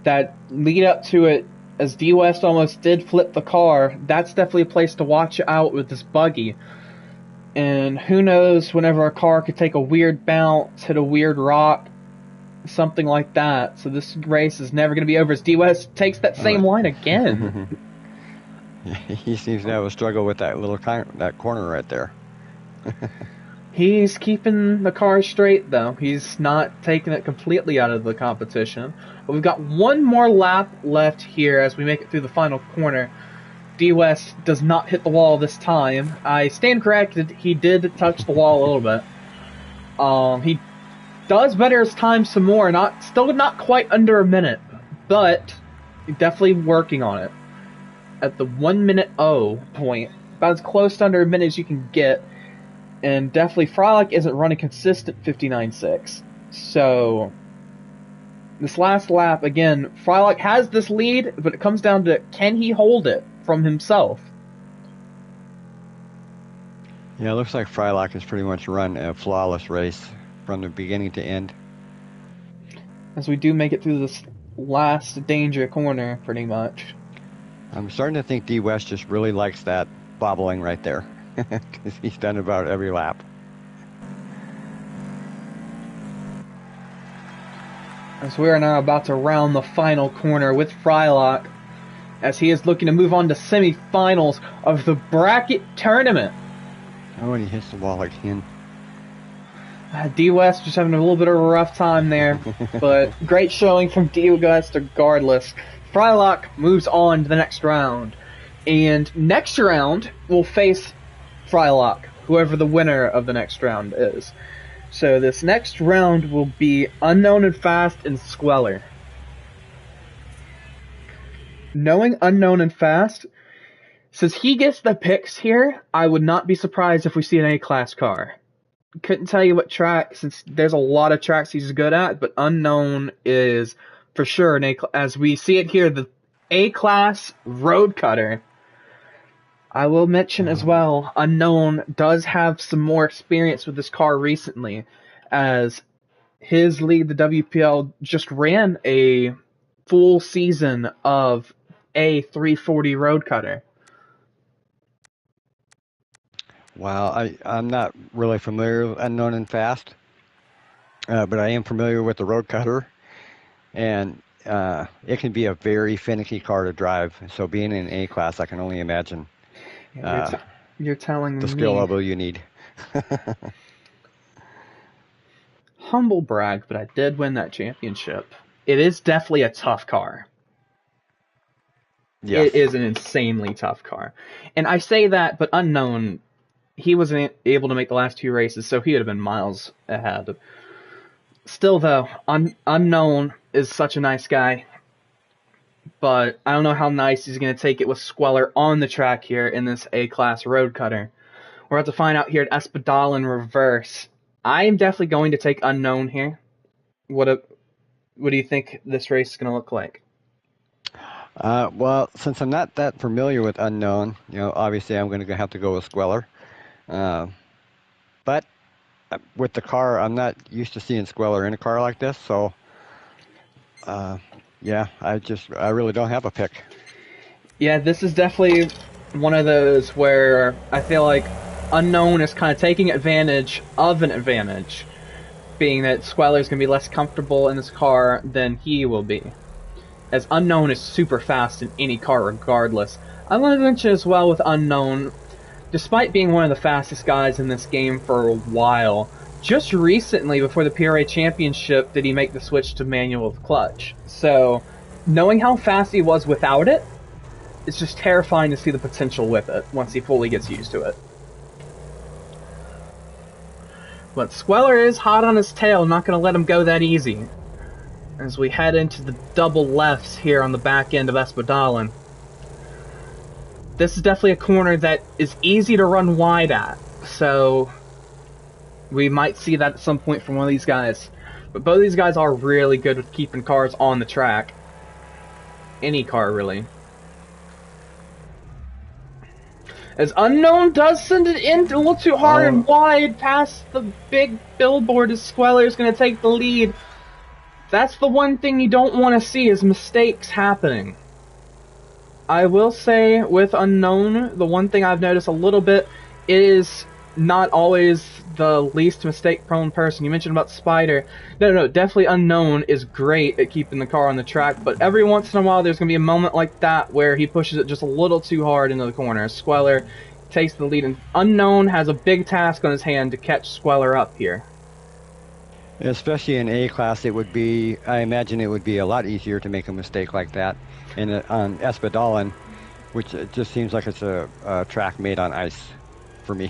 that lead up to it, as D West almost did flip the car, that's definitely a place to watch out with this buggy. And who knows, whenever a car could take a weird bounce, hit a weird rock, something like that. So this race is never going to be over as D West takes that same line again. He seems to have a struggle with that that corner right there. He's keeping the car straight, though. He's not taking it completely out of the competition. But we've got one more lap left here as we make it through the final corner. D West does not hit the wall this time. I stand corrected. He did touch the wall a little bit. He does better his time some more. Still not quite under a minute, but definitely working on it. At the 1 minute point, about as close to under a minute as you can get. And definitely Frylock isn't running consistent 59.6. So this last lap, again, Frylock has this lead, but it comes down to, can he hold it from himself? Yeah, it looks like Frylock has pretty much run a flawless race from the beginning to end. As we do make it through this last danger corner, pretty much. I'm starting to think D West just really likes that bobbling right there, because he's done about every lap. As we are now about to round the final corner with Frylock, as he is looking to move on to semifinals of the bracket tournament. Oh, and he hits the wall again. D West just having a little bit of a rough time there, but great showing from D West regardless. Frylock moves on to the next round, and next round will face Frylock, whoever the winner of the next round is. So this next round will be Unknown and Fast and Squeller. Knowing Unknown and Fast, since he gets the picks here, I would not be surprised if we see an A-class car. Couldn't tell you what track, since there's a lot of tracks he's good at, but Unknown is for sure an A-class. As we see it here, the A-class road cutter. I will mention as well, Unknown does have some more experience with this car recently, as his lead, the WPL, just ran a full season of a 340 road cutter. Wow, I'm not really familiar with Unknown and Fast. but I am familiar with the road cutter, and it can be a very finicky car to drive. So being in A class, I can only imagine Yeah, you're the telling skill me. level you need. Humble brag, but I did win that championship. It is definitely a tough car. Yes. It is an insanely tough car. And I say that, but Unknown, he wasn't able to make the last 2 races, so he would have been miles ahead. Still, though, Unknown is such a nice guy, but I don't know how nice he's going to take it with Squeller on the track here in this A-Class road cutter. We're about to find out here at Espadal in reverse. I am definitely going to take Unknown here. What do you think this race is going to look like? Well, since I'm not that familiar with Unknown, obviously I'm going to have to go with Squeller. But with the car, I'm not used to seeing Squeller in a car like this, so yeah, I really don't have a pick. Yeah, this is definitely one of those where I feel like Unknown is kind of taking advantage of an advantage, being that Squeller is going to be less comfortable in this car than he will be. As Unknown is super fast in any car regardless. I want to mention as well with Unknown, despite being one of the fastest guys in this game for a while, just recently before the PRA Championship did he make the switch to manual with clutch. So, knowing how fast he was without it, it's just terrifying to see the potential with it once he fully gets used to it. But Squeller is hot on his tail, not going to let him go that easy. As we head into the double lefts here on the back end of Espadalen. This is definitely a corner that is easy to run wide at, so we might see that at some point from one of these guys. But both of these guys are really good with keeping cars on the track. Any car, really. As Unknown does send it in a little too hard and wide past the big billboard as Squeller is going to take the lead. That's the one thing you don't want to see is mistakes happening. I will say with Unknown, the one thing I've noticed a little bit is not always the least mistake-prone person. You mentioned about Spider. No, definitely Unknown is great at keeping the car on the track, but every once in a while there's going to be a moment like that where he pushes it just a little too hard into the corner. Squeller takes the lead, and Unknown has a big task on his hand to catch Squeller up here. Especially in A class, I imagine it would be a lot easier to make a mistake like that. And on Espadalen, which it just seems like it's a track made on ice for me.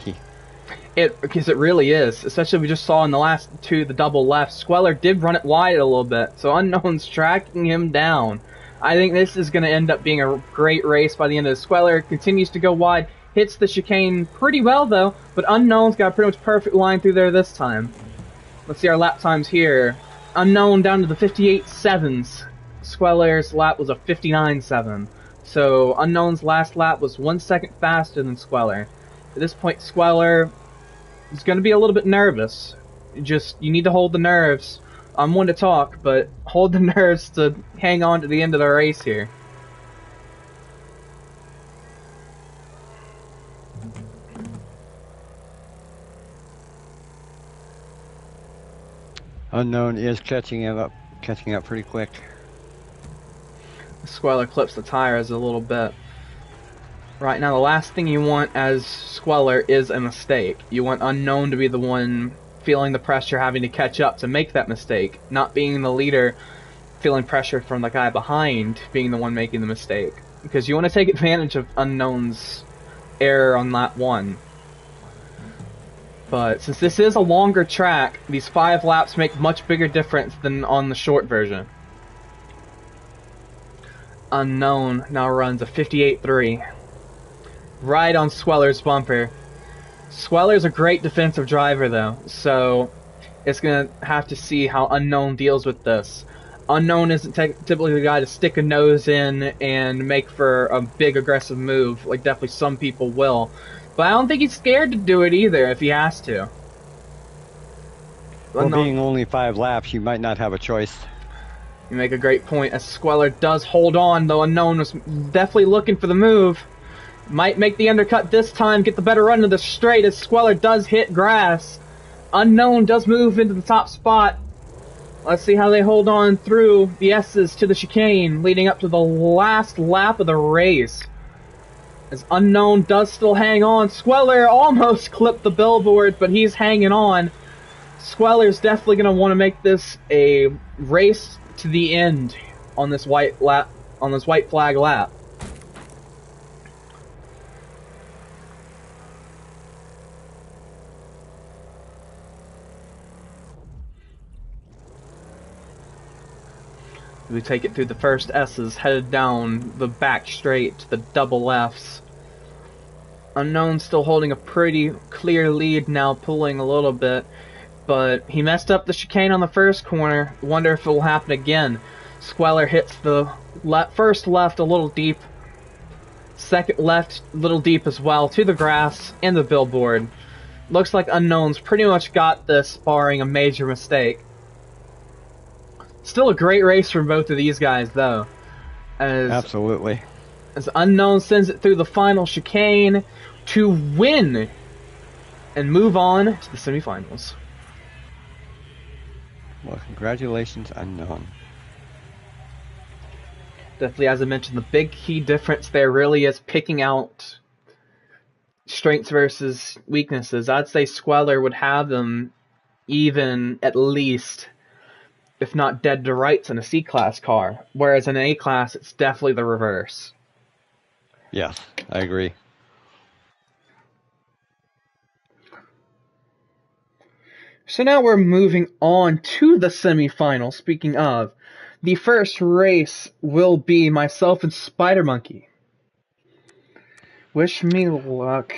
Because it really is. Especially we just saw in the last two, the double left. Squeller did run it wide a little bit, so Unknown's tracking him down. I think this is going to end up being a great race by the end of the Squeller. Continues to go wide, hits the chicane pretty well though, but Unknown's got a pretty much perfect line through there this time. Let's see our lap times here. Unknown down to the 58.7s. Squeller's lap was a 59.7. So Unknown's last lap was 1 second faster than Squeller. At this point, Squeller is going to be a little bit nervous. You need to hold the nerves. I'm one to talk, but hold the nerves to hang on to the end of the race here. Unknown is catching up pretty quick. Squeller clips the tires a little bit. Right now, the last thing you want as Squeller is a mistake. You want Unknown to be the one feeling the pressure, having to catch up to make that mistake, not being the leader, feeling pressure from the guy behind, being the one making the mistake. Because you want to take advantage of Unknown's error on lap 1. But since this is a longer track, these 5 laps make much bigger difference than on the short version. Unknown now runs a 58.3. Right on Sweller's bumper. Sweller's a great defensive driver though, so it's going to have to see how Unknown deals with this. Unknown isn't typically the guy to stick a nose in and make for a big aggressive move, like definitely some people will. But I don't think he's scared to do it either if he has to. Well, being only 5 laps, you might not have a choice. You make a great point, as Squeller does hold on, though Unknown was definitely looking for the move. Might make the undercut this time, get the better run to the straight as Squeller does hit grass. Unknown does move into the top spot. Let's see how they hold on through the S's to the chicane, leading up to the last lap of the race. As Unknown does still hang on. Squeller almost clipped the billboard, but he's hanging on. Squeller's definitely going to want to make this a race to the end on this white flag lap. We take it through the first S's, headed down the back straight to the double F's. Unknown still holding a pretty clear lead now, pulling a little bit, but he messed up the chicane on the first corner. Wonder if it will happen again. Squeller hits the first left a little deep, second left a little deep as well, to the grass and the billboard. Looks like Unknown's pretty much got this, barring a major mistake. Still a great race from both of these guys, though. Absolutely. As Unknown sends it through the final chicane to win and move on to the semifinals. Well, congratulations, Unknown. Definitely, as I mentioned, the big key difference there really is picking out strengths versus weaknesses. I'd say Squeller would have them even, at least, if not dead to rights in a C-Class car, whereas in an A-Class, it's definitely the reverse. Yes, I agree. So now we're moving on to the semifinals. Speaking of, the first race will be myself and Spider Monkey. Wish me luck.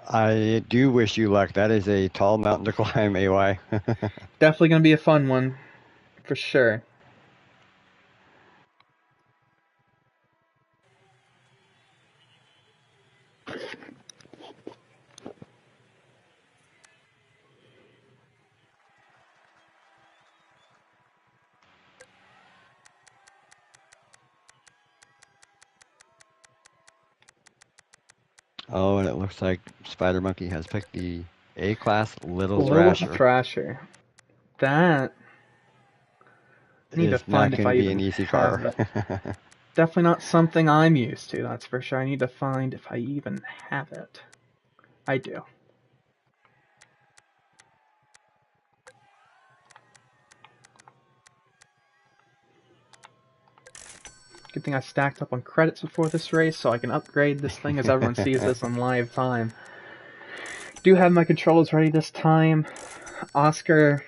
I do wish you luck. That is a tall mountain to climb, AY. Definitely going to be a fun one, for sure. Oh, and it looks like Spider Monkey has picked the A-Class Little Thrasher. Thrasher. That I need to not find if going I to be even an easy have car. it. Definitely not something I'm used to, that's for sure. I need to find if I even have it. I do. Good thing I stacked up on credits before this race so I can upgrade this thing as everyone sees this on live time. Do have my controls ready this time. Oscar,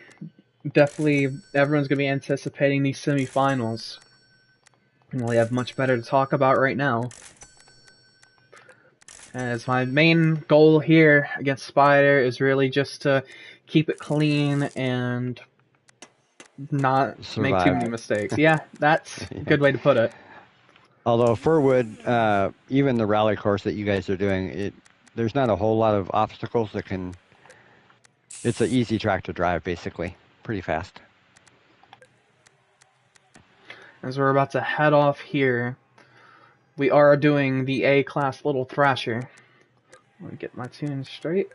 definitely everyone's going to be anticipating these semifinals. And we have much better to talk about right now. As my main goal here against Spider is really just to keep it clean and not make too many mistakes. Yeah, that's a good way to put it. Although Furwood, even the rally course that you guys are doing, there's not a whole lot of obstacles that can... It's an easy track to drive, basically. Pretty fast. As we're about to head off here, we are doing the A-Class Little Thrasher. Let me get my tune straight.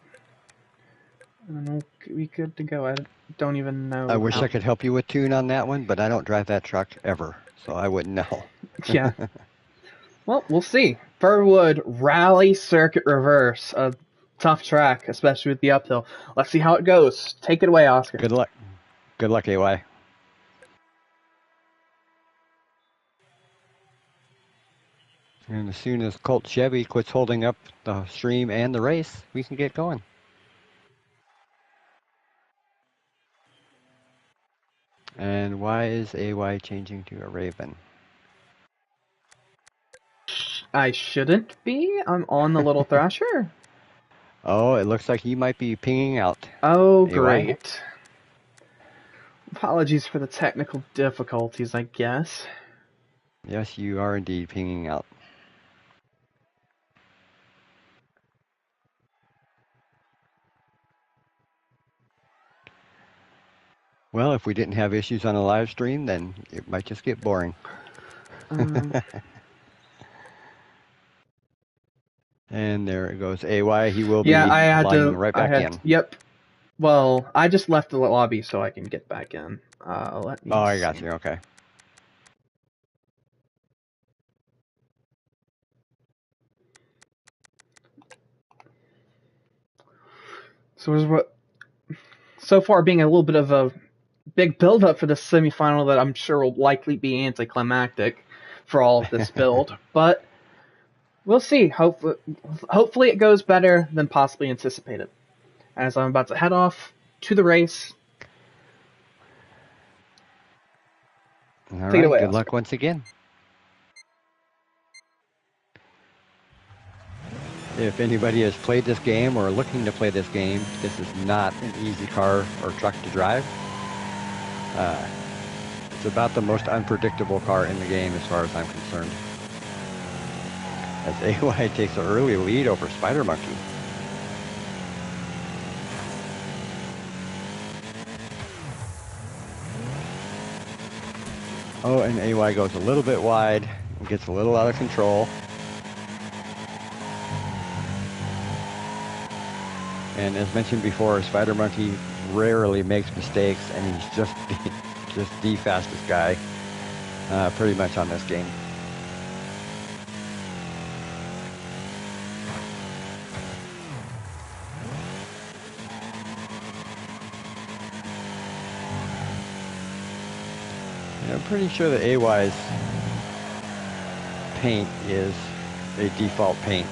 And we'll be good to go. I don't even know. I wish I could help you with tune on that one, but I don't drive that truck ever, so I wouldn't know. Yeah. Well, we'll see. Furwood Rally Circuit Reverse. A tough track, especially with the uphill. Let's see how it goes. Take it away, Oscar. Good luck. Good luck, AY. And as soon as Colt Chevy quits holding up the stream and the race, we can get going. And why is AY changing to a Raven? I shouldn't be. I'm on the Little Thrasher. Oh, it looks like he might be pinging out. Oh, great. Apologies for the technical difficulties, I guess. Yes, you are indeed pinging out. Well, if we didn't have issues on a live stream, then it might just get boring. And there it goes. AY, he will be logging right back in. Yep. Well, I just left the lobby so I can get back in. Let Oh, me I got see. you. Okay. So there's what so far being a little bit of a big build up for the semifinal that I'm sure will likely be anticlimactic for all of this build, but we'll see. Hopefully it goes better than possibly anticipated. As I'm about to head off to the race. All Take it right. away, Good Oscar. luck once again. If anybody has played this game or looking to play this game, this is not an easy car or truck to drive. It's about the most unpredictable car in the game as far as I'm concerned. As AY takes an early lead over Spider Monkey. Oh, and AY goes a little bit wide and gets a little out of control. And as mentioned before, Spider Monkey rarely makes mistakes, and he's just the fastest guy pretty much on this game. And I'm pretty sure that AY's paint is a default paint.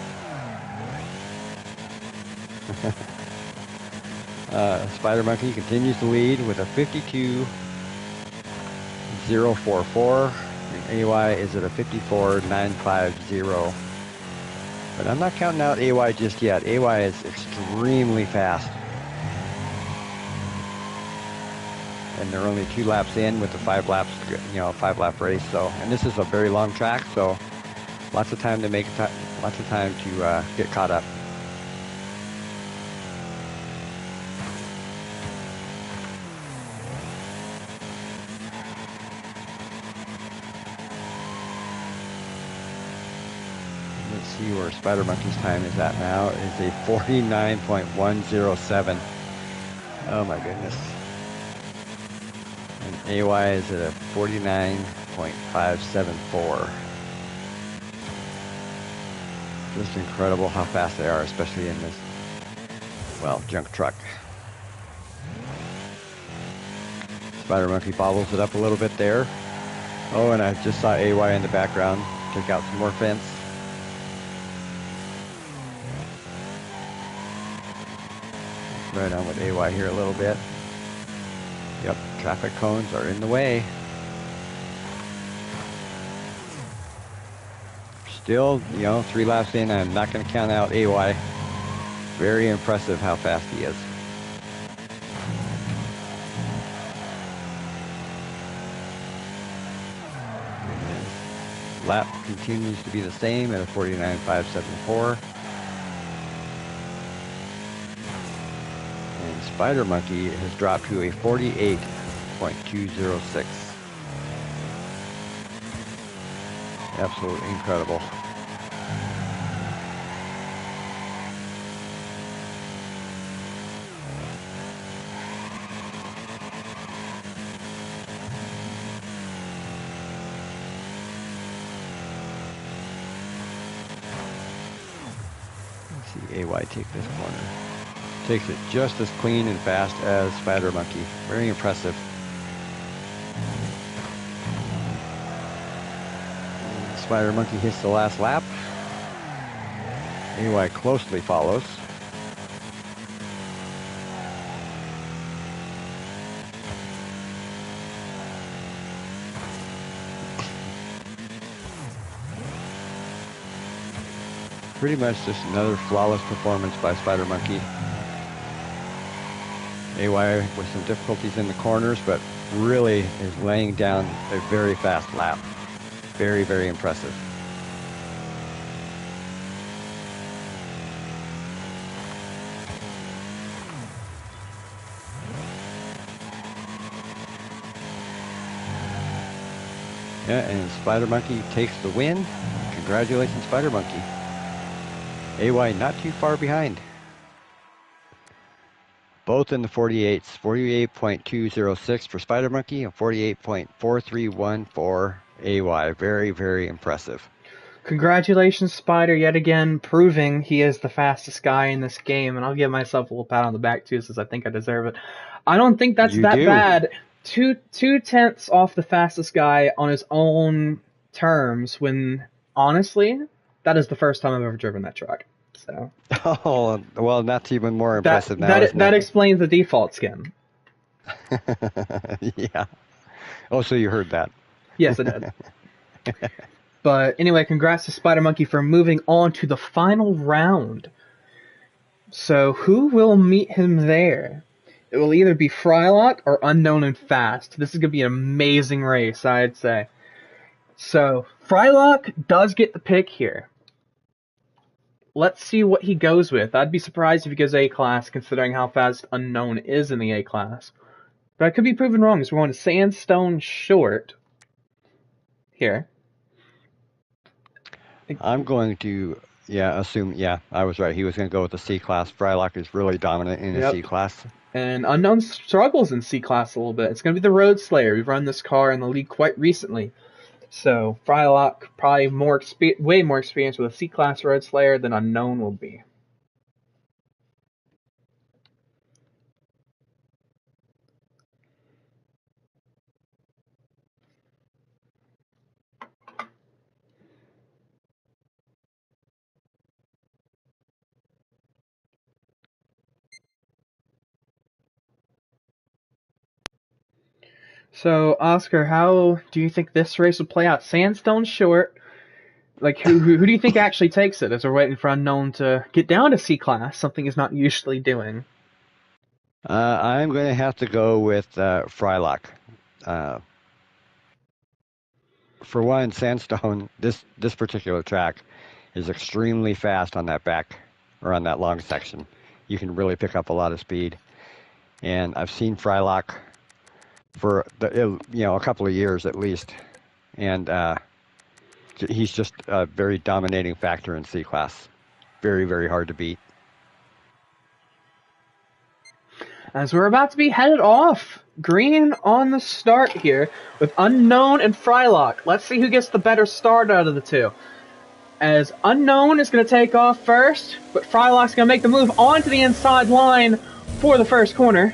Spider Monkey continues to lead with a 52.044, and AY is at a 54.950. But I'm not counting out AY just yet. AY is extremely fast. And they're only 2 laps in with the 5 laps, 5-lap race. So, and this is a very long track, so lots of time to get caught up. Let's see where Spider Monkey's time is at now. It's a 49.107. Oh my goodness. And AY is at a 49.574. Just incredible how fast they are, especially in this, well, junk truck. Spider Monkey bobbles it up a little bit there. Oh, and I just saw AY in the background take out some more fence. Right on with AY here a little bit. Yep, traffic cones are in the way. Still, 3 laps in, I'm not going to count out AY. Very impressive how fast he is. Lap continues to be the same at a 49.574. And Spider Monkey has dropped to a 48.206. Absolutely incredible. Let's see AY take this corner. Takes it just as clean and fast as Spider Monkey. Very impressive. Spider Monkey hits the last lap. AY closely follows. Pretty much just another flawless performance by Spider Monkey. AY with some difficulties in the corners, but really is laying down a very fast lap. Very, very impressive. Yeah, and Spider Monkey takes the win. Congratulations, Spider Monkey. AY not too far behind. Both in the 48s, 48.206 for Spider Monkey and 48.431 for AY. Very, very impressive. Congratulations, Spider, yet again proving he is the fastest guy in this game, and I'll give myself a little pat on the back too, since I think I deserve it. I don't think that's You that do. bad. Two tenths off the fastest guy on his own terms. When honestly, that is the first time I've ever driven that truck. So Oh, well, that's even more that impressive now, that isn't that it? explains the default skin. Yeah. Oh, so you heard that. Yes, it did. But anyway, congrats to Spider Monkey for moving on to the final round. So who will meet him there? It will either be Frylock or Unknown and Fast. This is going to be an amazing race, I'd say. So Frylock does get the pick here. Let's see what he goes with. I'd be surprised if he goes A-Class, considering how fast Unknown is in the A-Class. But I could be proven wrong, because we're going to Sandstone Short here. I'm going to, yeah, assume, yeah, I was right. He was going to go with the C class. Frylock is really dominant in the Yep. C class. And Unknown struggles in C-Class a little bit. It's going to be the Road Slayer. We've run this car in the league quite recently. So Frylock probably way more experience with a C-Class Road Slayer than Unknown will be. So Oscar, how do you think this race will play out? Sandstone Short. Like who do you think actually takes it? As we're waiting for Unknown to get down to C-Class, something he's not usually doing. I'm going to have to go with Frylock. For one, Sandstone, this particular track is extremely fast on that back or on that long section. You can really pick up a lot of speed. And I've seen Frylock for a couple of years at least, and he's just a very dominating factor in C class. Very, very hard to beat. As we're about to be headed off, green on the start here with Unknown and Frylock. Let's see who gets the better start out of the two. As Unknown is going to take off first, but Frylock's going to make the move onto the inside line for the first corner.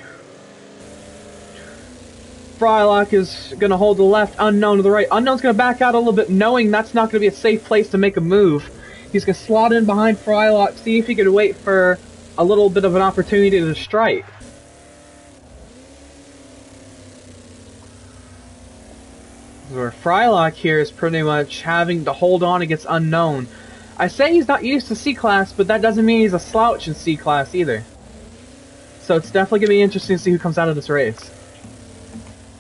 Frylock is going to hold the left, Unknown to the right. Unknown's going to back out a little bit, knowing that's not going to be a safe place to make a move. He's going to slot in behind Frylock, see if he can wait for a little bit of an opportunity to strike. Where Frylock here is pretty much having to hold on against Unknown. I say he's not used to C-Class, but that doesn't mean he's a slouch in C-Class either. So it's definitely going to be interesting to see who comes out of this race.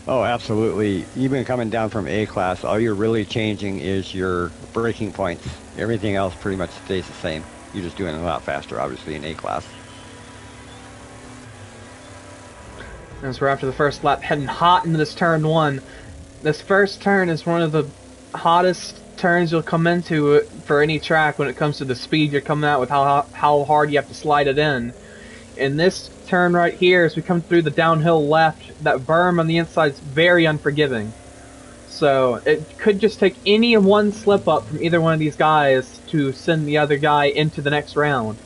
Oh, absolutely. Even coming down from A class, all you're really changing is your braking points. Everything else pretty much stays the same. You're just doing it a lot faster, obviously, in A class. As we're after the first lap, heading hot into this turn one. This first turn is one of the hottest turns you'll come into for any track when it comes to the speed you're coming out with, how hard you have to slide it in. In this turn right here, as we come through the downhill left, that berm on the inside is very unforgiving. So it could just take any one slip up from either one of these guys to send the other guy into the next round.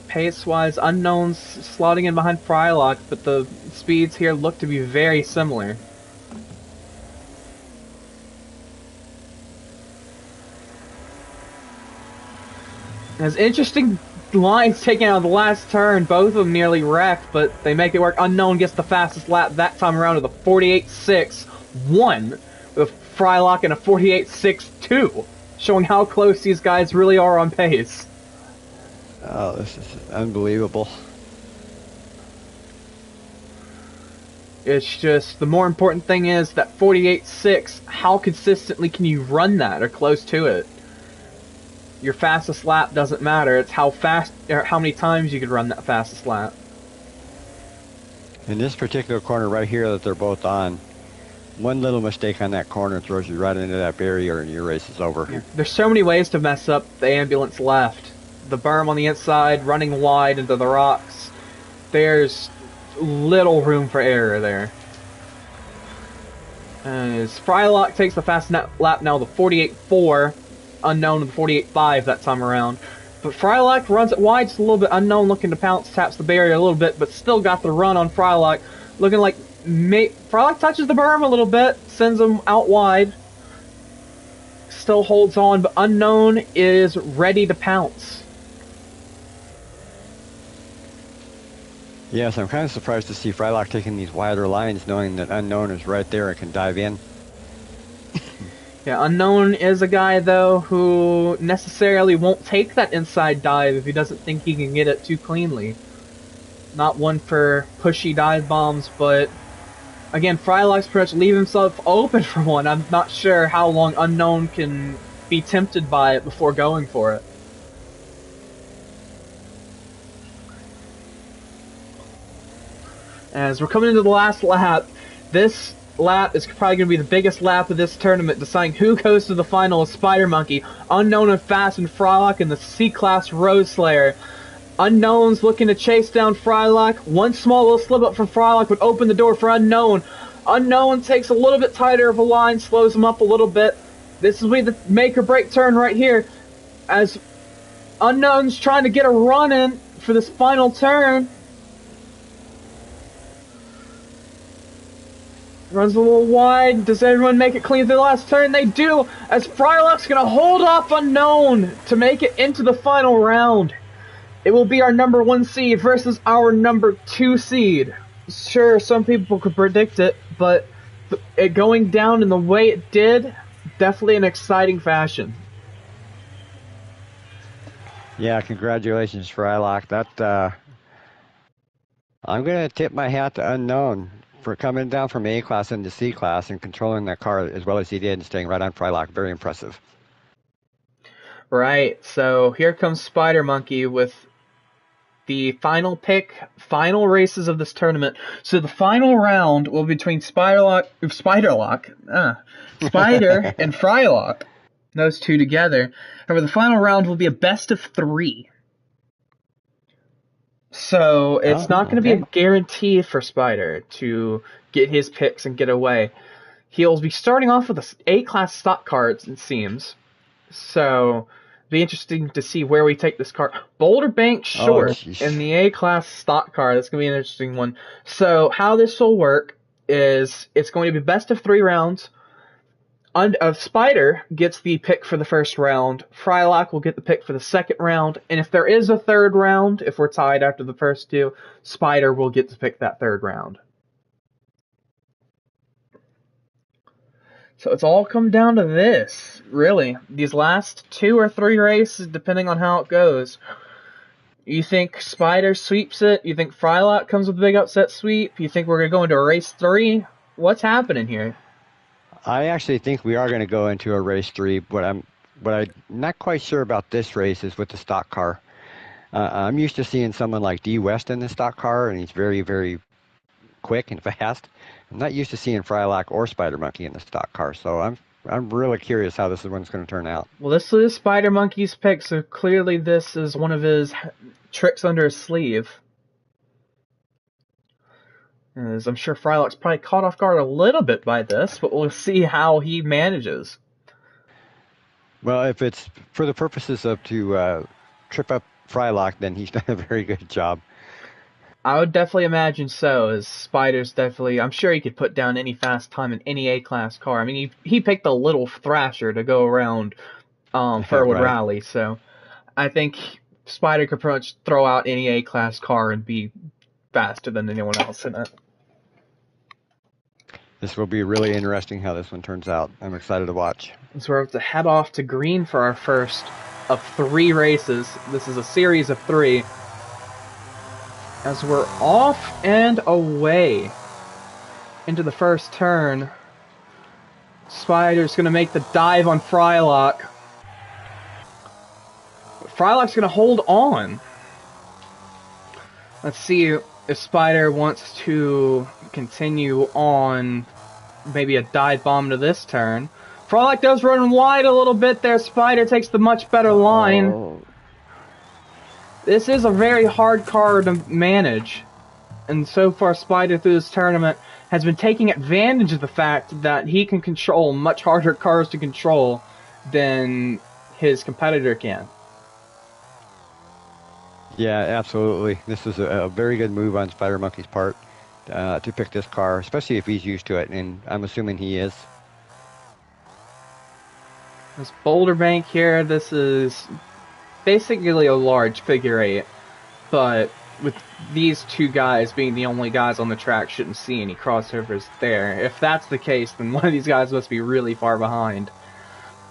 Pace-wise, Unknown's slotting in behind Frylock, but the speeds here look to be very similar. There's interesting lines taken out of the last turn. Both of them nearly wrecked, but they make it work. Unknown gets the fastest lap that time around with a 48.6.1 with Frylock in a 48.6.2, showing how close these guys really are on pace. Oh, this is unbelievable. It's just, the more important thing is that 48.6, how consistently can you run that or close to it? Your fastest lap doesn't matter, it's how fast or how many times you could run that fastest lap. In this particular corner right here that they're both on, One little mistake on that corner throws you right into that barrier and your race is over. Yeah. There's so many ways to mess up the ambulance left. The berm on the inside, running wide into the rocks. There's little room for error there. As Frylock takes the fast lap now, the 48.4, Unknown to the 48.5 that time around. But Frylock runs it wide, just a little bit. Unknown looking to pounce, taps the barrier a little bit, but still got the run on Frylock. Looking like Frylock touches the berm a little bit, sends him out wide. Still holds on, but Unknown is ready to pounce. Yes, I'm kind of surprised to see Frylock taking these wider lines, knowing that Unknown is right there and can dive in. Yeah, Unknown is a guy, though, who necessarily won't take that inside dive if he doesn't think he can get it too cleanly. Not one for pushy dive bombs, but again, Frylock's pretty much leave himself open for one. I'm not sure how long Unknown can be tempted by it before going for it. As we're coming into the last lap, this lap is probably going to be the biggest lap of this tournament, deciding who goes to the final of Spider Monkey, Unknown and Fast and Frylock in the C-Class Road Slayer. Unknown's looking to chase down Frylock. One small little slip up from Frylock would open the door for Unknown. Unknown takes a little bit tighter of a line, slows him up a little bit. This will be the make or break turn right here, as Unknown's trying to get a run in for this final turn. Runs a little wide. Does everyone make it clean through the last turn? They do, as Frylock's going to hold off Unknown to make it into the final round. It will be our number 1 seed versus our number 2 seed. Sure, some people could predict it, but it going down in the way it did, definitely an exciting fashion. Yeah, congratulations, Frylock. I'm going to tip my hat to Unknown for coming down from A class into C class and controlling that car as well as he did and staying right on Frylock. Very impressive. Right, so here comes Spider Monkey with the final pick, final races of this tournament. So the final round will be between Spider and Frylock, those two together. However, the final round will be a best of 3. So it's not going to be a guarantee for Spider to get his picks and get away. He'll be starting off with A-class stock cards, it seems. So be interesting to see where we take this car. Boulder Bank Short in the A-class stock car. That's going to be an interesting one. So how this will work is it's going to be best of 3 rounds. Spider gets the pick for the first round. Frylock will get the pick for the second round. And if there is a third round, if we're tied after the first 2, Spider will get to pick that third round. So it's all come down to this, really. These last 2 or 3 races, depending on how it goes. You think Spider sweeps it? You think Frylock comes with a big upset sweep? You think we're going to go into a race 3? What's happening here? I actually think we are going to go into a race 3, but I'm not quite sure about this race is with the stock car. I'm used to seeing someone like D West in the stock car, and he's very, very quick and fast. I'm not used to seeing Frylock or Spider Monkey in the stock car, so I'm really curious how this one's going to turn out. Well, this is Spider Monkey's pick, so clearly this is one of his tricks under his sleeve. As I'm sure Frylock's probably caught off guard a little bit by this, but we'll see how he manages. Well, if it's for the purposes of to trip up Frylock, then he's done a very good job. I would definitely imagine so, as Spider's definitely... I'm sure he could put down any fast time in any A-class car. I mean, he picked a little Thrasher to go around Furwood Rally, so I think Spider could pretty much throw out any A-class car and be faster than anyone else in it. This will be really interesting how this one turns out. I'm excited to watch. So we're about to head off to Green for our first of 3 races. This is a series of 3. As we're off and away into the first turn, Spider's going to make the dive on Frylock. Frylock's going to hold on. Let's see if Spider wants to continue on maybe a dive bomb to this turn. Frolic does run wide a little bit there. Spider takes the much better line. Oh. This is a very hard car to manage. And so far, Spider through this tournament has been taking advantage of the fact that he can control much harder cars to control than his competitor can. Yeah, absolutely. This is a very good move on Spider Monkey's part to pick this car, especially if he's used to it, and I'm assuming he is. This Boulder Bank here, this is basically a large figure eight, but with these two guys being the only guys on the track, shouldn't see any crossovers there. If that's the case, then one of these guys must be really far behind.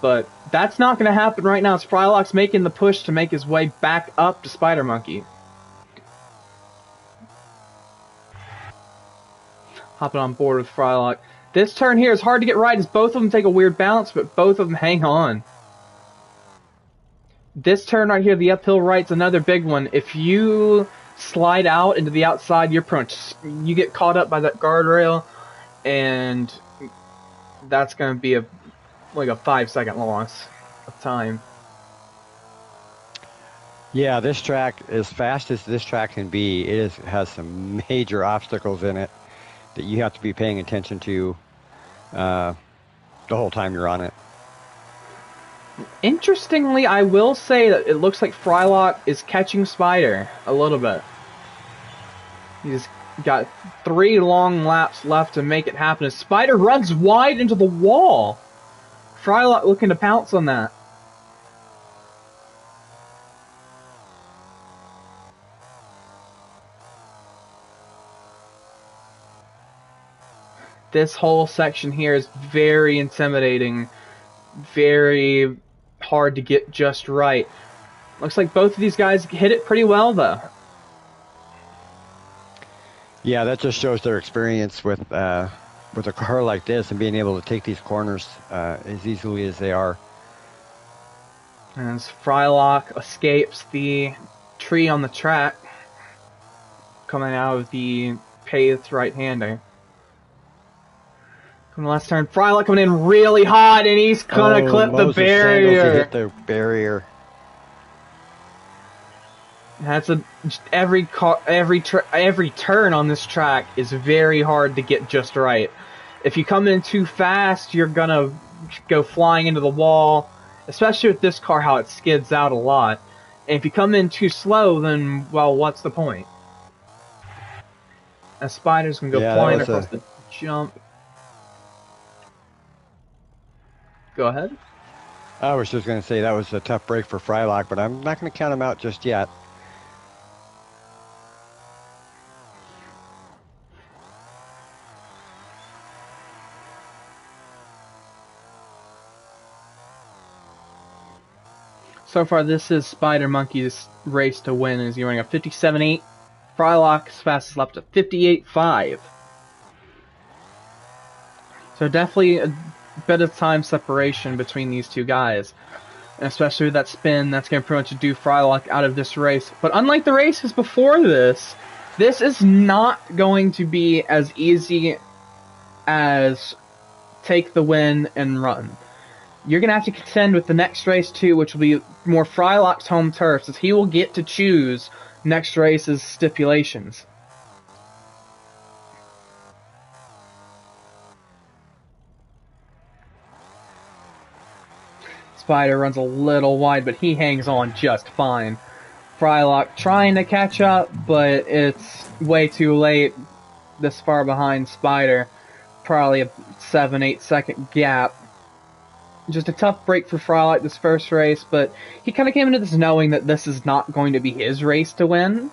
But that's not going to happen right now. Fryloc's making the push to make his way back up to Spider Monkey. Hopping on board with Frylock. This turn here is hard to get right as both of them take a weird bounce, but both of them hang on. This turn right here, the uphill right's another big one. If you slide out into the outside, you're prone. You get caught up by that guardrail, and that's going to be like a 5-second loss of time. Yeah, this track, as fast as this track can be, has some major obstacles in it that you have to be paying attention to the whole time you're on it. Interestingly, I will say that it looks like Frylock is catching Spider a little bit. He's got 3 long laps left to make it happen as Spider runs wide into the wall. Frylock looking to pounce on that. This whole section here is very intimidating, very hard to get just right. Looks like both of these guys hit it pretty well, though. Yeah, that just shows their experience with a car like this and being able to take these corners as easily as they are. And as Frylock escapes the tree on the track, coming out of the paved right-hander. Coming last turn, Frylock coming in really hot, and he's gonna clip the barrier. Hit the barrier. That's every turn on this track is very hard to get just right. If you come in too fast, you're gonna go flying into the wall. Especially with this car, how it skids out a lot. And if you come in too slow, then well, what's the point? A Spider's gonna go flying across the jump. Go ahead. I was just going to say that was a tough break for Frylock, but I'm not going to count him out just yet. So far, this is Spider Monkey's race to win as he's running a 57.8. Frylock's fastest lap to 58.5. So definitely a bit of time separation between these two guys. And especially with that spin, that's going to pretty much do Frylock out of this race. But unlike the races before this is not going to be as easy as take the win and run. You're going to have to contend with the next race too, which will be more Frylock's home turf, as he will get to choose next race's stipulations. Spider runs a little wide, but he hangs on just fine. Frylock trying to catch up, but it's way too late. This far behind Spider. Probably a 7-8 second gap. Just a tough break for Frylock this first race, but he kind of came into this knowing that this is not going to be his race to win.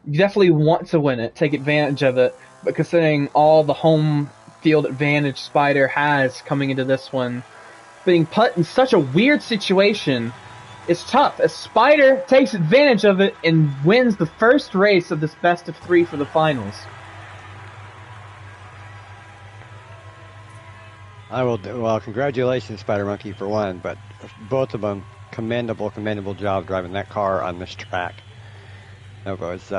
You definitely want to win it, take advantage of it, but considering all the home field advantage Spider has coming into this one, being put in such a weird situation is tough, as Spider takes advantage of it and wins the first race of this best of 3 for the finals. Well, congratulations, Spider Monkey, for one, but both of them, commendable job driving that car on this track. That was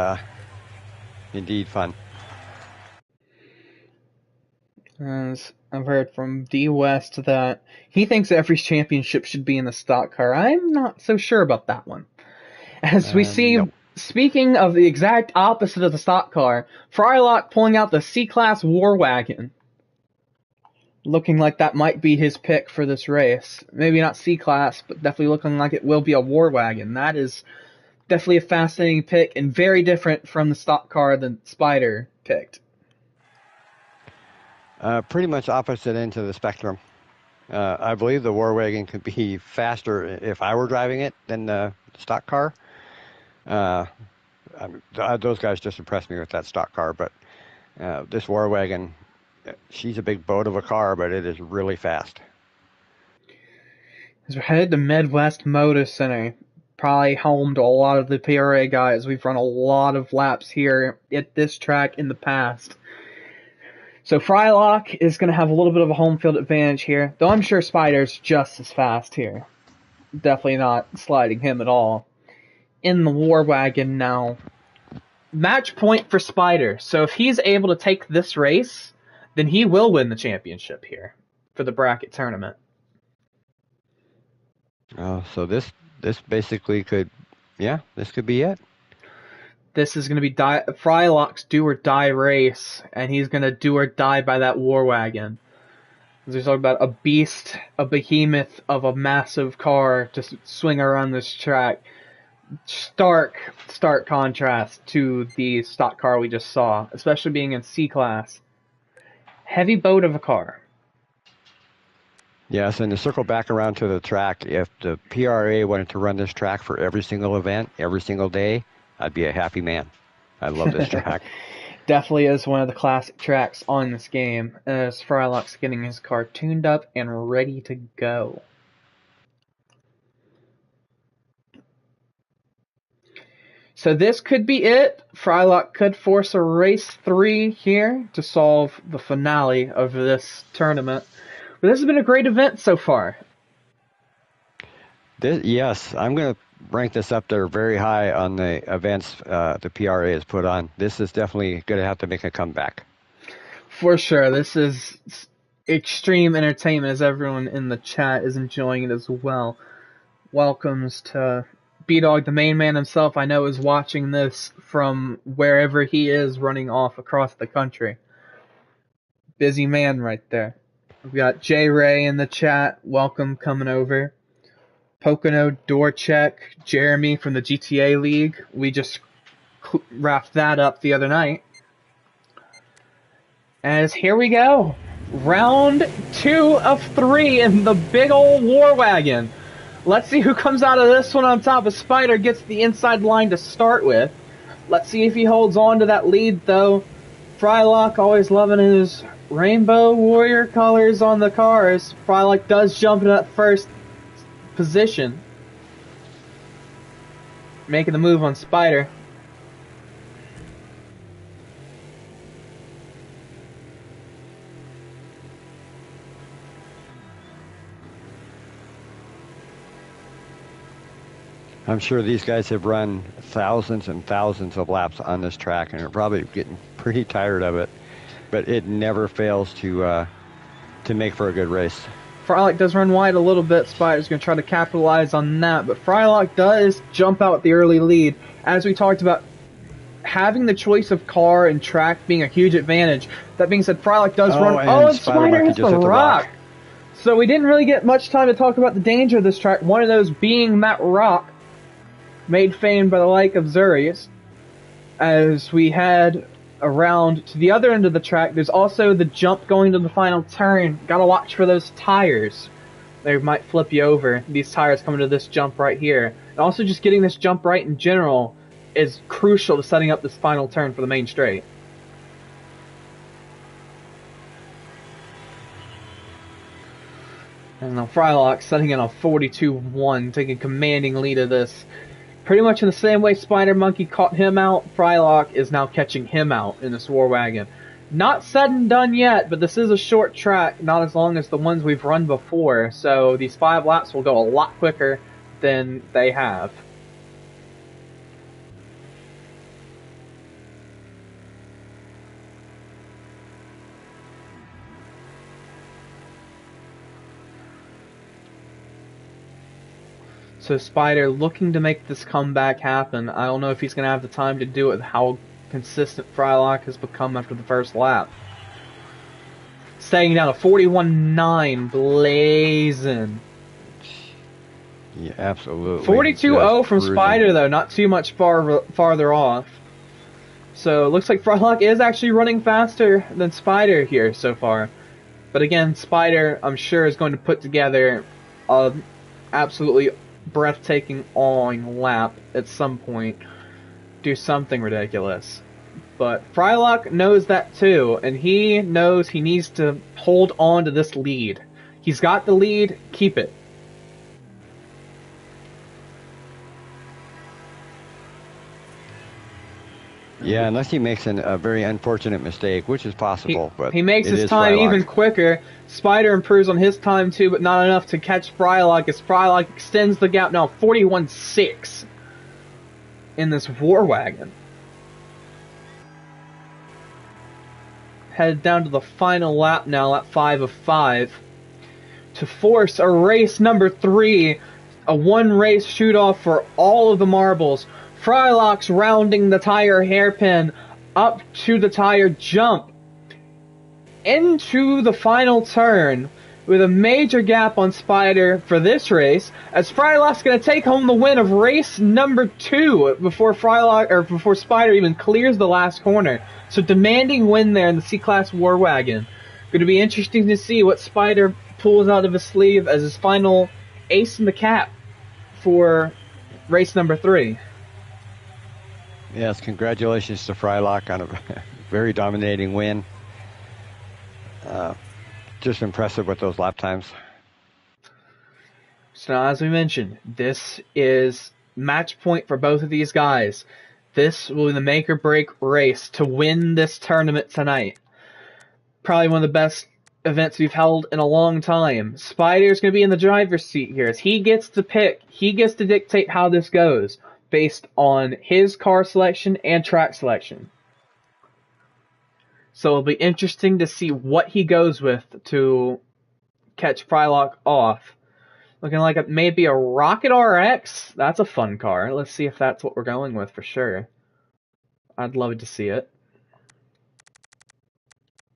indeed fun. As I've heard from D West that he thinks every championship should be in the stock car. I'm not so sure about that one. As we see, No. speaking of the exact opposite of the stock car, Frylock pulling out the C-Class War Wagon. Looking like that might be his pick for this race. Maybe not C-Class, but definitely looking like it will be a War Wagon. That is definitely a fascinating pick and very different from the stock car that Spider picked. Pretty much opposite end of the spectrum. I believe the War Wagon could be faster if I were driving it than the stock car. Those guys just impressed me with that stock car, but this War Wagon, she's a big boat of a car, but it is really fast. As we're headed to Midwest Motor Center, probably home to a lot of the PRA guys. We've run a lot of laps here at this track in the past. So Frylock is going to have a little bit of a home field advantage here, though I'm sure Spider's just as fast here. Definitely not sliding him at all. In the War Wagon now. Match point for Spider. So if he's able to take this race, then he will win the championship here for the bracket tournament. So this basically could, this could be it. This is going to be Frylock's do or die race, and he's going to do or die by that War Wagon. We're talking about a beast, a behemoth of a massive car to swing around this track. Stark contrast to the stock car we just saw, especially being in C-Class. Heavy boat of a car. Yes, and to circle back around to the track, if the PRA wanted to run this track for every single event, every single day, I'd be a happy man. I love this track. Definitely is one of the classic tracks on this game, as Frylock's getting his car tuned up and ready to go. So this could be it. Frylock could force a race 3 here to solve the finale of this tournament. But this has been a great event so far. Yes, I'm going to rank this up there very high on the events the PRA has put on. This is definitely going to have to make a comeback. For sure. This is extreme entertainment, as everyone in the chat is enjoying it as well. Welcomes to B-Dog, the main man himself, I know is watching this from wherever he is running off across the country. Busy man right there. We've got J Ray in the chat. Welcome coming over. Pocono Doorcheck, Jeremy from the GTA League. We just wrapped that up the other night. As here we go. Round 2 of 3 in the big old War Wagon. Let's see who comes out of this one on top. As Spider gets the inside line to start with. Let's see if he holds on to that lead, though. Frylock always loving his Rainbow Warrior colors on the cars. Frylock does jump into that first position. Making the move on Spider. I'm sure these guys have run thousands and thousands of laps on this track and are probably getting pretty tired of it, but it never fails to make for a good race. Frylock does run wide a little bit. Spider's going to try to capitalize on that, but Frylock does jump out with the early lead. As we talked about, having the choice of car and track being a huge advantage. That being said, Frylock does run. And Spider hits the rock. So we didn't really get much time to talk about the danger of this track. One of those being that rock, made famed by the like of Zurius. As we head around to the other end of the track, there's also the jump going to the final turn. Gotta watch for those tires. They might flip you over. These tires coming to this jump right here. And also just getting this jump right in general is crucial to setting up this final turn for the main straight. And now Frylock setting in a 42-1, taking commanding lead of this. Pretty much in the same way Spider Monkey caught him out, Frylock is now catching him out in this War Wagon. Not said and done yet, but this is a short track, not as long as the ones we've run before, so these 5 laps will go a lot quicker than they have. So Spider looking to make this comeback happen. I don't know if he's going to have the time to do it with how consistent Frylock has become after the first lap. Staying down to 41.9, blazing. Yeah, absolutely. 42.0 from Spider, though, not too much farther off. So it looks like Frylock is actually running faster than Spider here so far. But again, Spider, I'm sure, is going to put together a absolutely breathtaking awing lap at some point. Do something ridiculous. But Frylock knows that too, and he knows he needs to hold on to this lead. He's got the lead, keep it. Yeah, unless he makes a very unfortunate mistake, which is possible. But he makes his time even quicker. Spider improves on his time too, but not enough to catch Frylock, as Frylock extends the gap now 41.6 in this War Wagon. Headed down to the final lap now, lap 5 of 5, to force a race number 3, a one-race shoot-off for all of the marbles. Frylock's rounding the tire hairpin up to the tire jump into the final turn with a major gap on Spider for this race, as Frylock's going to take home the win of race number 2 before Spider even clears the last corner. So demanding win there in the C-Class War Wagon. Going to be interesting to see what Spider pulls out of his sleeve as his final ace in the cap for race number 3. Yes, congratulations to Frylock on a very dominating win. Just impressive with those lap times. So now, as we mentioned, this is match point for both of these guys. This will be the make or break race to win this tournament tonight. Probably one of the best events we've held in a long time. Spider's going to be in the driver's seat here, as he gets to pick, he gets to dictate how this goes, based on his car selection and track selection. So it'll be interesting to see what he goes with to catch Frylock off. Looking like maybe a Rocket RX. That's a fun car. Let's see if that's what we're going with for sure. I'd love to see it.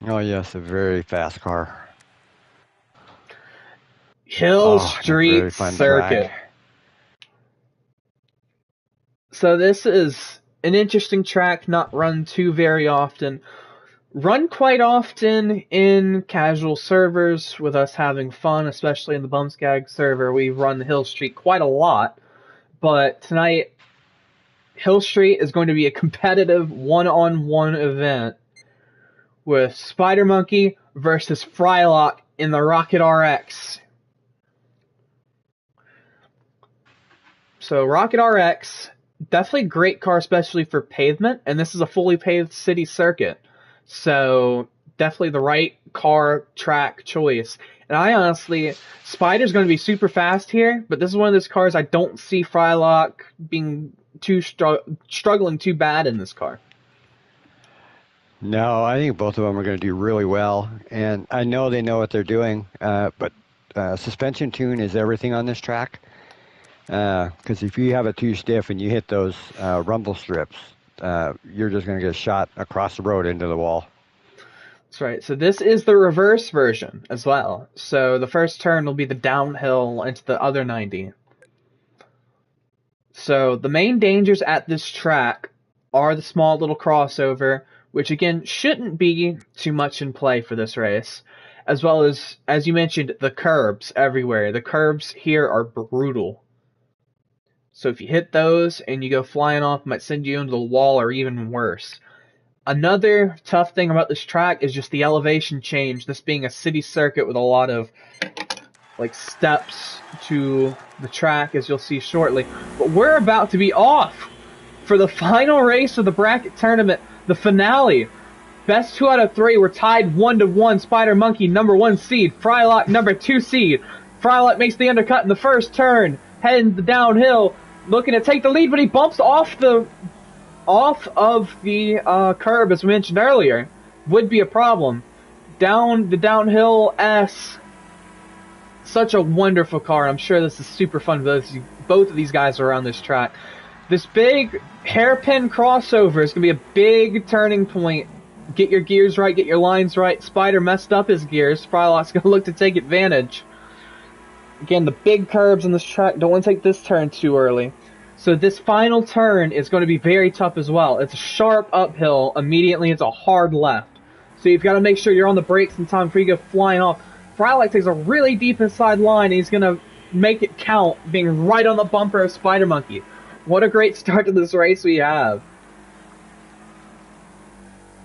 Oh yes, a very fast car. Hill Street Circuit. Track. So this is an interesting track, not run too very often. Run quite often in casual servers with us having fun, especially in the Bumskag server. We run Hill Street quite a lot. But tonight, Hill Street is going to be a competitive one-on-one event with Spider Monkey versus Frylock in the Rocket RX. So Rocket RX, definitely a great car, especially for pavement, and this is a fully paved city circuit. So definitely the right car track choice. And I honestly, Spider's going to be super fast here, but this is one of those cars I don't see Frylock being struggling too bad in this car. No, I think both of them are going to do really well, and I know they know what they're doing. But suspension tune is everything on this track. Because if you have it too stiff and you hit those rumble strips, you're just going to get shot across the road into the wall. That's right. So this is the reverse version as well. So the first turn will be the downhill into the other 90. So the main dangers at this track are the small little crossover, which again shouldn't be too much in play for this race, as well as you mentioned, the curbs everywhere. The curbs here are brutal. So if you hit those and you go flying off, it might send you into the wall or even worse. Another tough thing about this track is just the elevation change, this being a city circuit with a lot of steps to the track, as you'll see shortly. But we're about to be off for the final race of the bracket tournament, the finale. Best 2 out of 3 were tied 1-1. Spider Monkey, number 1 seed. Frylock, number 2 seed. Frylock makes the undercut in the first turn, heading the downhill, looking to take the lead, but he bumps off of the curb, as we mentioned earlier. Would be a problem. Down the downhill S. such a wonderful car. I'm sure this is super fun for both of these guys around this track. This big hairpin crossover is going to be a big turning point. Get your gears right, get your lines right. Spider messed up his gears. Frylock's going to look to take advantage. Again, the big curves on this track, don't want to take this turn too early. So this final turn is going to be very tough as well. It's a sharp uphill. Immediately, it's a hard left. So you've got to make sure you're on the brakes in time before you go flying off. Frylock takes a really deep inside line, and he's going to make it count, being right on the bumper of Spider Monkey. What a great start to this race we have.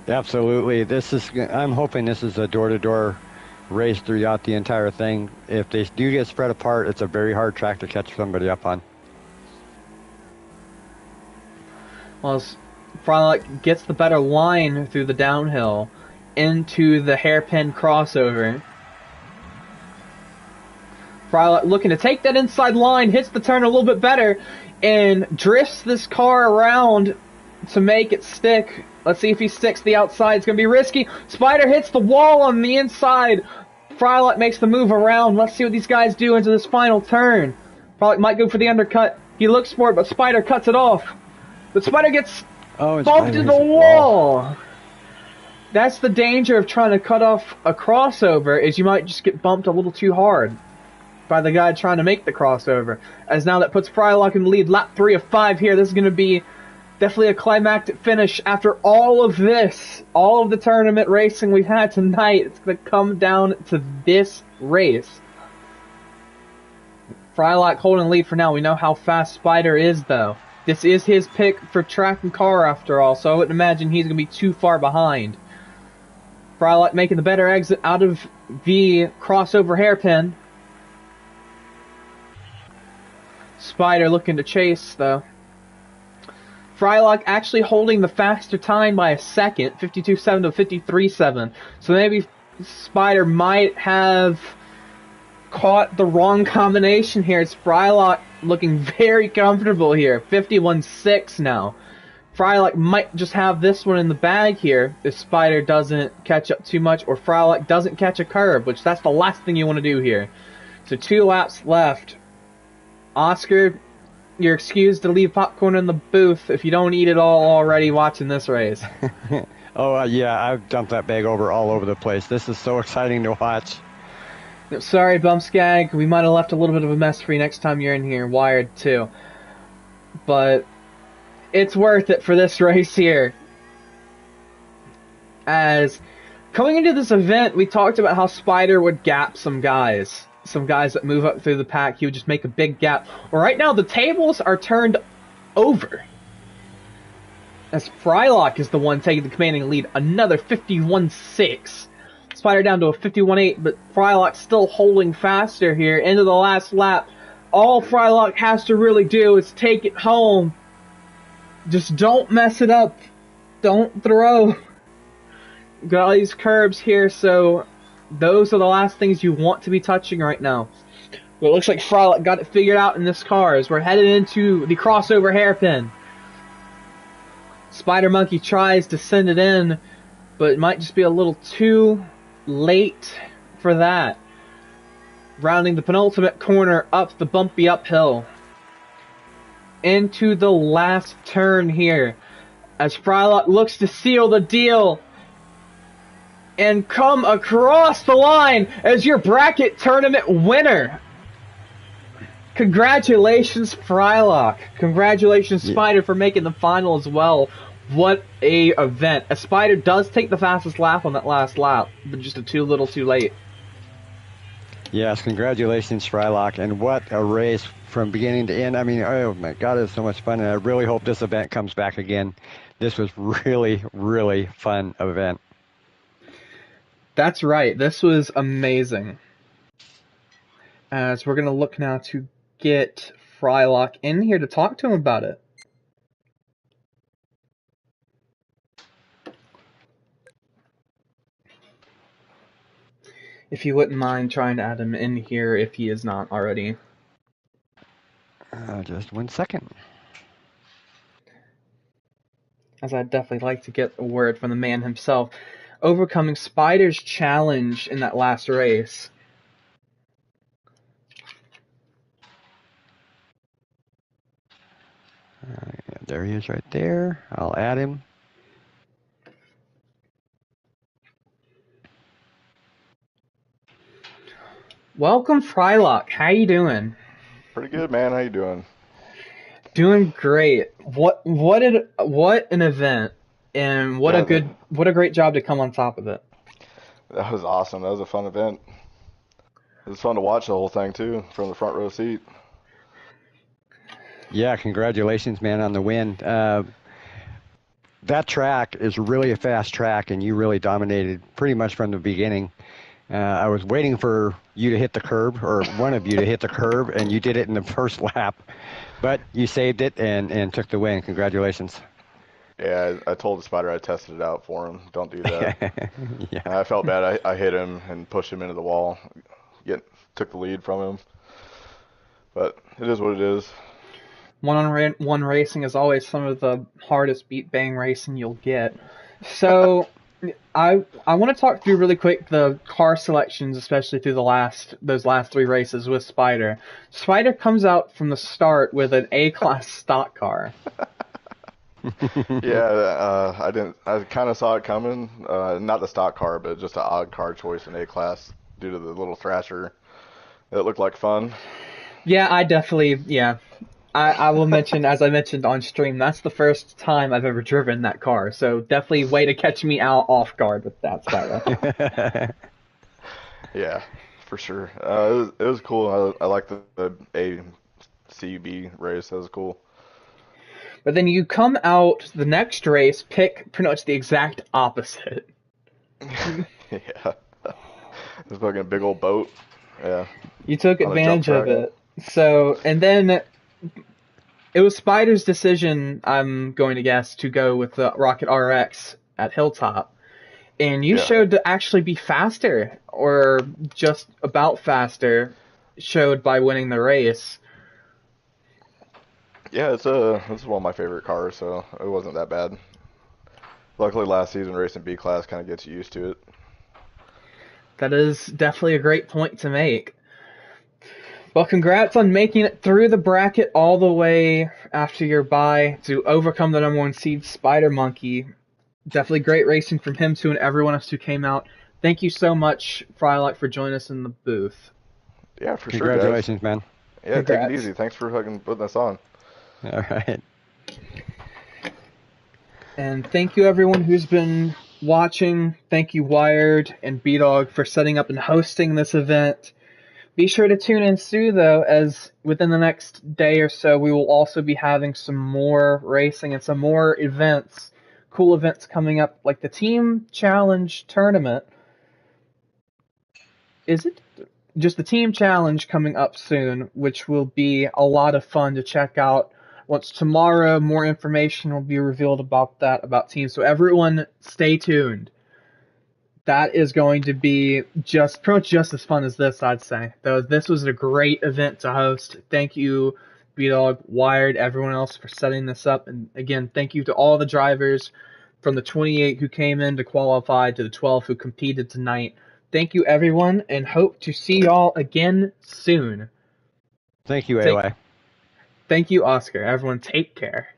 Absolutely. I'm hoping this is a door-to-door race throughout the entire thing. If they do get spread apart, it's a very hard track to catch somebody up on. Well, as Frylock gets the better line through the downhill into the hairpin crossover. Frylock looking to take that inside line, hits the turn a little bit better, and drifts this car around to make it stick. Let's see if he sticks the outside. It's going to be risky. Spider hits the wall on the inside. Frylock makes the move around. Let's see what these guys do into this final turn. Frylock might go for the undercut. He looks for it, but Spider cuts it off. But Spider gets bumped into the wall. That's the danger of trying to cut off a crossover, is you might just get bumped a little too hard by the guy trying to make the crossover. As now that puts Frylock in the lead. Lap 3 of 5 here. This is going to be definitely a climactic finish after all of this. All of the tournament racing we've had tonight. It's going to come down to this race. Frylock holding the lead for now. We know how fast Spider is, though. This is his pick for track and car, after all, so I wouldn't imagine he's going to be too far behind. Frylock making the better exit out of the crossover hairpin. Spider looking to chase, though. Frylock actually holding the faster time by a second, 52.7 to 53.7. So maybe Spider might have caught the wrong combination here. It's Frylock looking very comfortable here, 51.6 now. Frylock might just have this one in the bag here if Spider doesn't catch up too much, or Frylock doesn't catch a curb, which that's the last thing you want to do here. So 2 laps left. Oscar, you're excused to leave popcorn in the booth if you don't eat it all already watching this race. Yeah, I've dumped that bag all over the place. This is so exciting to watch. Sorry, Bumpskag. We might have left a little bit of a mess for you next time you're in here. Wired, too. But it's worth it for this race here. As coming into this event, we talked about how Spider would gap some guys. Some guys that move up through the pack, he would just make a big gap. Well, right now, the tables are turned over. As Frylock is the one taking the commanding lead. Another 51.6. Spider down to a 51.8, but Frylock still holding faster here into the last lap. All Frylock has to really do is take it home. Just don't mess it up. Don't throw. Got all these curbs here, so those are the last things you want to be touching right now. Well, it looks like Frylock got it figured out in this car as we're headed into the crossover hairpin. Spider Monkey tries to send it in, but it might just be a little too late for that. Rounding the penultimate corner up the bumpy uphill. Into the last turn here. As Frylock looks to seal the deal. And come across the line as your bracket tournament winner. Congratulations, Frylock. Congratulations, Spider, for making the final as well. What a event. A Spider does take the fastest lap on that last lap, but just too little too late. Yes, congratulations, Frylock, and what a race from beginning to end. I mean, oh my God, it was so much fun, and I really hope this event comes back again. This was really, really fun event. That's right. This was amazing. As we're going to look now to get Frylock in here to talk to him about it. If you wouldn't mind trying to add him in here if he is not already. Just 1 second. As I'd definitely like to get a word from the man himself. Overcoming Spider's challenge in that last race. There he is right there. I'll add him. Welcome, Frylock. How you doing? Pretty good, man. How you doing? Doing great. What an event, and Yeah, what a great job to come on top of it. that was awesome. That was a fun event. It was fun to watch the whole thing too from the front row seat. Yeah, congratulations, man, on the win. That track is really a fast track, and you really dominated pretty much from the beginning. I was waiting for you to hit the curb, or one of you to hit the curb, and you did it in the first lap. But you saved it and took the win. Congratulations. Yeah, I told the spider I tested it out for him. Don't do that. And Yeah. I felt bad. I hit him and pushed him into the wall. Took the lead from him. But it is what it is. One racing is always some of the hardest beat bang racing you'll get. So I want to talk through really quick the car selections, especially through those last three races with Spider. Spider comes out from the start with an A-class stock car. Yeah, I didn't. I kind of saw it coming. Not the stock car, but just an odd car choice in A class due to the little Thrasher. It looked like fun. Yeah, I will mention, as I mentioned on stream, that's the first time I've ever driven that car. So definitely way to catch me out off guard with that, Spider. Yeah, for sure. It was cool. I like the A C B race. That was cool. But then you come out the next race, pick pretty much the exact opposite. Yeah, this fucking big old boat. Yeah, You took on a jump advantage of track. it. So, and then it was Spider's decision, I'm going to guess, to go with the Rocket RX at Hilltop. And you Yeah, showed to actually be faster, or just about faster, showed by winning the race. yeah. It's one of my favorite cars, so it wasn't that bad. Luckily, last season racing B class kind of gets you used to it. That is definitely a great point to make. Well, congrats on making it through the bracket all the way after your bye to overcome the number one seed Spider Monkey. Definitely great racing from him too, and everyone else who came out. Thank you so much, Frylock, for joining us in the booth. Yeah, for sure, guys. Congratulations, man. Yeah, take it Congrats. easy. Thanks for fucking putting us on. All right. And thank you everyone who's been watching. Thank you Wired and B-Dog for setting up and hosting this event. Be sure to tune in soon though, as within the next day or so we will also be having some more racing and some more events, cool events coming up, like the Team Challenge tournament. Is it just the Team Challenge coming up soon, which will be a lot of fun to check out. Once tomorrow, more information will be revealed about that, about teams. So everyone, stay tuned. That is going to be just pretty much just as fun as this, I'd say. Though this was a great event to host. Thank you, B-Dog, Wired, everyone else for setting this up. And again, thank you to all the drivers from the 28 who came in to qualify to the 12 who competed tonight. Thank you, everyone, and hope to see y'all again soon. Thank you, Take, AY. thank you, Oscar. Everyone, take care.